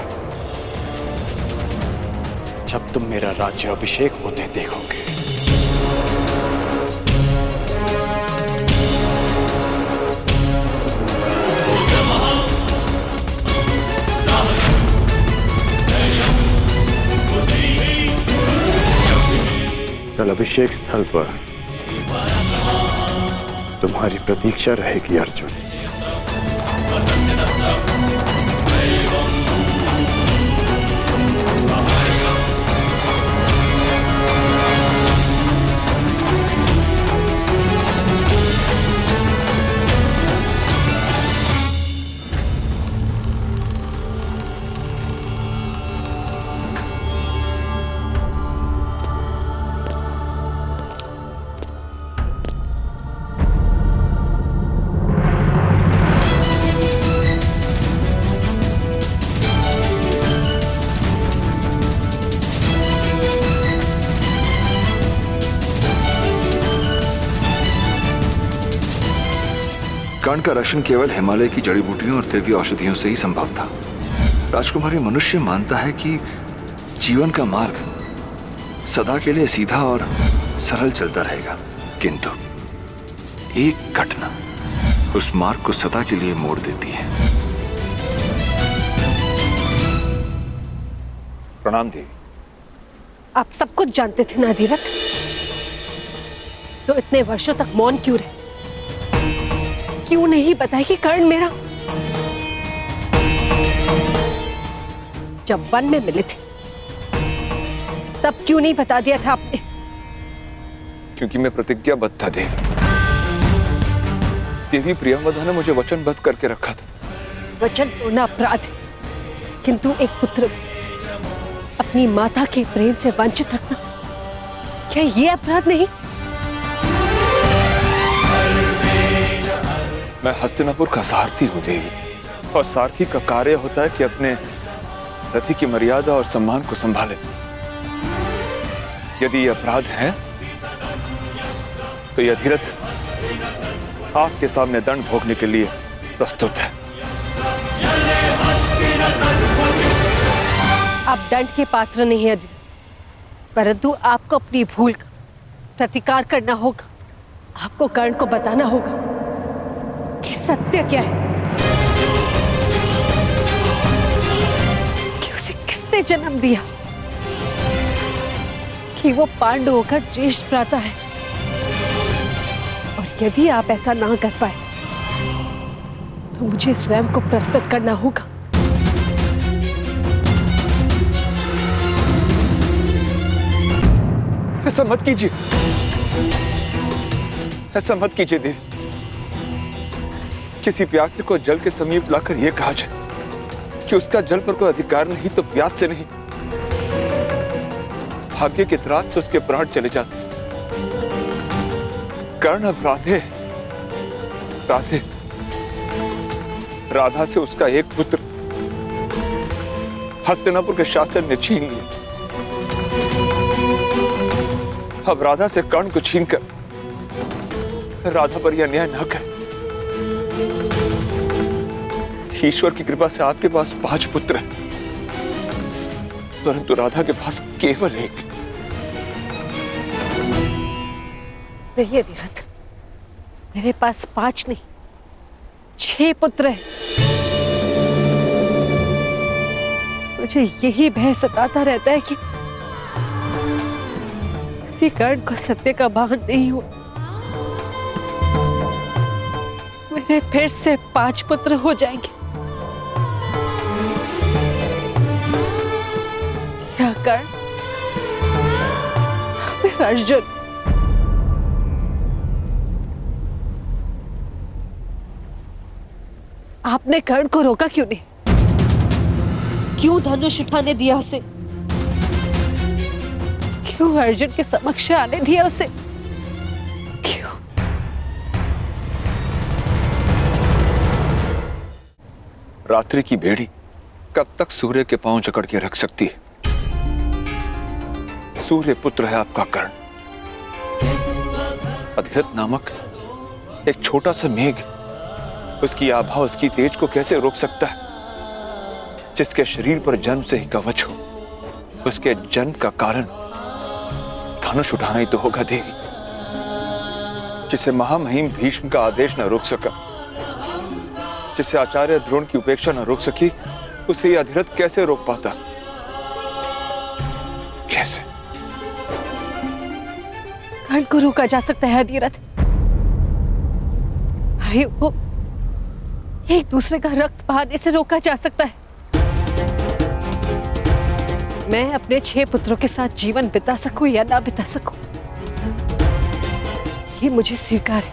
A: जब तुम मेरा राज्य अभिषेक होते देखोगे। कल अभिषेक स्थल पर तुम्हारी प्रतीक्षा रहेगी अर्जुन।
H: कर्ण का रक्षण केवल हिमालय की जड़ी बूटियों और दिव्य औषधियों से ही संभव था। राजकुमारी मनुष्य मानता है कि जीवन का मार्ग सदा के लिए सीधा और सरल चलता रहेगा, किंतु एक घटना उस मार्ग को सदा के लिए मोड़ देती है। प्रणाम देवी।
O: आप सब कुछ जानते थे ना धीरथ, तो इतने वर्षों तक मौन क्यों रहे? क्यों नहीं बताया कि कर्ण मेरा? जब वन में मिले थे तब क्यों नहीं बता दिया था आपने?
H: क्योंकि मैं प्रतिज्ञाबद्ध था देवी। देवी प्रियंवदा ने मुझे वचनबद्ध करके रखा था।
O: वचन तोड़ना अपराध है, किंतु एक पुत्र अपनी माता के प्रेम से वंचित रखना, क्या ये अपराध नहीं?
H: मैं हस्तिनापुर का सारथी हूँ देवी, और सारथी का कार्य होता है कि अपने रथी की मर्यादा और सम्मान को संभाले। यदि यह अपराध है तो यह धीरथ आपके सामने दंड भोगने के लिए प्रस्तुत है।
O: आप दंड के पात्र नहीं है, परंतु आपको अपनी भूल का प्रतिकार करना होगा। आपको कर्ण को बताना होगा कि सत्य क्या है, कि उसे किसने जन्म दिया, कि वो पांडवों का ज्येष्ठ भ्राता है। और यदि आप ऐसा ना कर पाए तो मुझे स्वयं को प्रस्तुत करना होगा।
H: ऐसा मत कीजिए। ऐसा मत कीजिए देवी। किसी प्यासे को जल के समीप लाकर यह कहा जाए कि उसका जल पर कोई अधिकार नहीं तो प्यास से नहीं, भाग्य के त्रास से उसके प्राण चले जाते। कर्ण अब राधा से उसका एक पुत्र हस्तिनापुर के शासन ने छीन लिया। अब राधा से कर्ण को छीनकर राधा पर यह अन्याय न कर। ईश्वर की कृपा से आपके पास 5 पुत्र हैं, परंतु राधा के पास केवल एक।
O: नहीं अधिरथ, मेरे पास 5 नहीं 6 पुत्र हैं। मुझे यही भय सताता रहता है कि किसी कर्ण को सत्य का भान नहीं हुआ, मेरे फिर से 5 पुत्र हो जाएंगे। क्या कर्ण, मेरा अर्जुन, आपने कर्ण को रोका क्यों नहीं? क्यों धनुष उठाने दिया उसे? क्यों अर्जुन के समक्ष आने दिया उसे? क्यों?
H: रात्रि की भेड़ी कब तक सूर्य के पांव जकड़ के रख सकती है? सूर्य पुत्र है आपका कर्ण। अधिरथ नामक एक छोटा सा मेघ उसकी आभा, उसकी तेज को कैसे रोक सकता है? जिसके शरीर पर जन्म से ही कवच हो, उसके जन्म का कारण धनुष उठाना ही तो होगा देवी। जिसे महामहिम भीष्म का आदेश न रोक सका, जिसे आचार्य द्रोण की उपेक्षा न रोक सकी, उसे यह अधिरथ कैसे रोक पाता? कैसे?
O: कर्ण को रोका जा सकता है अधिरथ। भाइयों को एक दूसरे का रक्त बहाने से रोका जा सकता है। मैं अपने 6 पुत्रों के साथ जीवन बिता सकूं या ना बिता सकूं, ये मुझे स्वीकार है,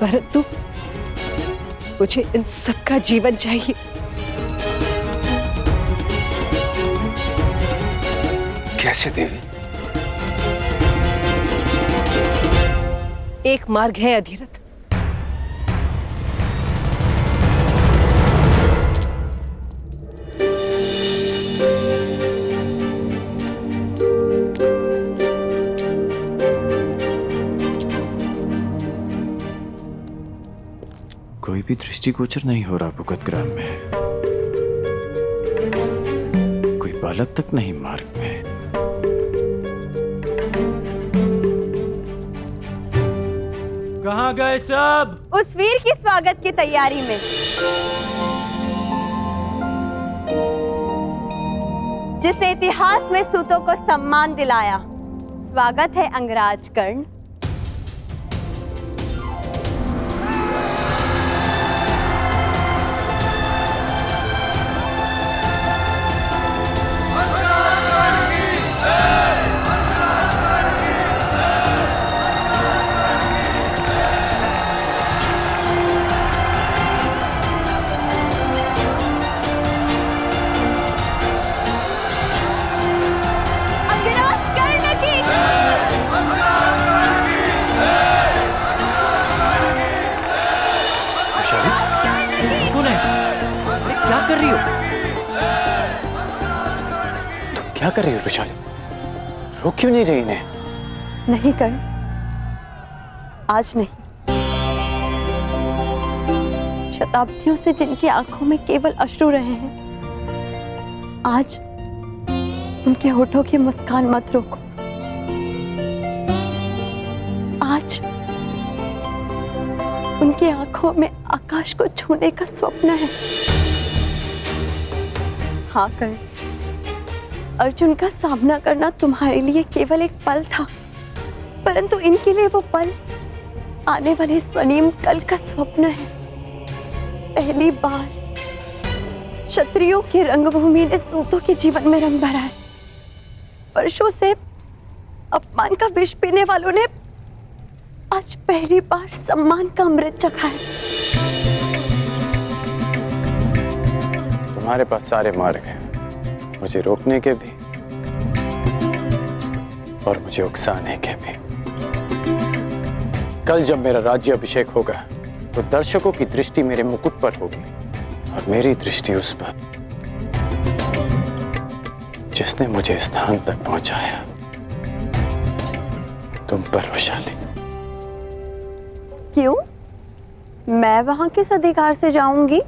O: परंतु मुझे इन सबका जीवन चाहिए।
H: कैसे देवी?
O: एक मार्ग है अधिरथ।
A: कोई भी दृष्टिगोचर नहीं हो रहा भुगतग्राम में, कोई बालक तक नहीं मार्ग में।
K: कहाँ गए सब?
U: उस वीर की स्वागत की तैयारी में। जिसने इतिहास में सूतों को सम्मान दिलाया। स्वागत है अंगराज कर्ण।
A: कर रही हो? तुम क्या कर रही हो वैशाली? रोक क्यों नहीं रही इन्हें?
U: नहीं कर्ण, आज नहीं। शताब्दियों से जिनकी आंखों में केवल अश्रु रहे हैं, आज उनके होठों की मुस्कान मत रोको। आज उनकी आंखों में आकाश को छूने का स्वप्न है। हाँ कर्ण, अर्जुन का सामना करना तुम्हारे लिए केवल एक पल था, परंतु इनके लिए वो पल आने वाले स्वर्णिम कल का स्वप्न है। पहली बार क्षत्रियों की रंगभूमि ने सूतों के जीवन में रंग भरा है। वर्षों से अपमान का विष पीने वालों ने आज पहली बार सम्मान का अमृत चखा है।
A: तुम्हारे पास सारे मार्ग हैं, मुझे रोकने के भी और मुझे उकसाने के भी। कल जब मेरा राज्य अभिषेक होगा तो दर्शकों की दृष्टि मेरे मुकुट पर होगी और मेरी दृष्टि उस पर जिसने मुझे स्थान तक पहुंचाया, तुम पर वैशाली।
U: क्यों? मैं वहां किस अधिकार से जाऊंगी?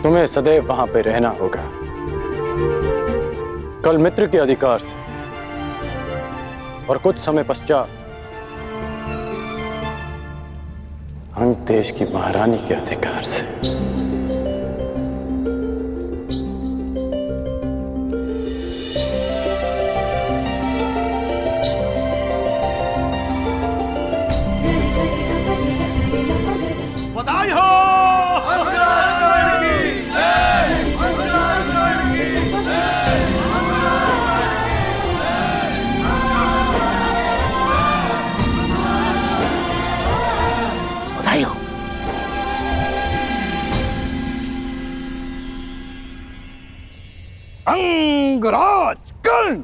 A: तुम्हें सदैव वहां पे रहना होगा, कल मित्र के अधिकार से और कुछ समय पश्चात अंग देश की महारानी के अधिकार से।
P: बधाई हो अंगराजगढ़ की जय, अंगराजगढ़ की जय,
E: बधाई हो। अंगराजगढ़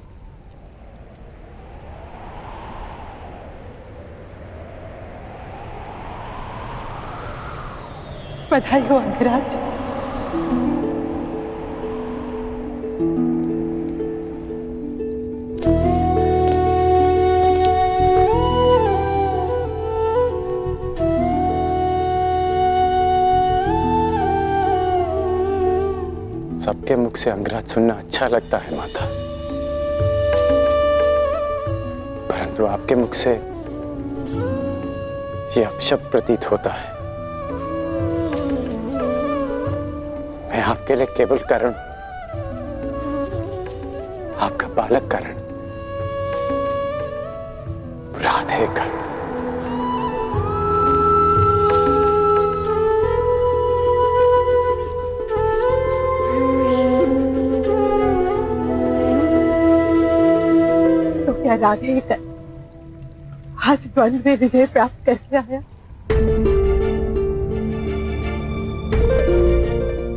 O: बधाई हो अंगराज।
A: सबके मुख से अंगराज सुनना अच्छा लगता है माता, परंतु आपके मुख से ये अपशब्द प्रतीत होता है। मैं आपके लिए केवल करण, आपका बालक करण, राधे करण।
O: तो क्या राधे कर आज द्वंद्व में विजय प्राप्त करके आया?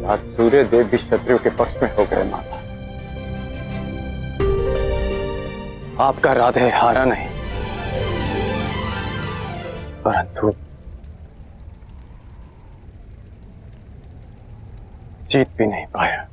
A: आज सूर्य देव भी शत्रु के पक्ष में हो गए माता। आपका राधे हारा नहीं, परंतु जीत भी नहीं पाया।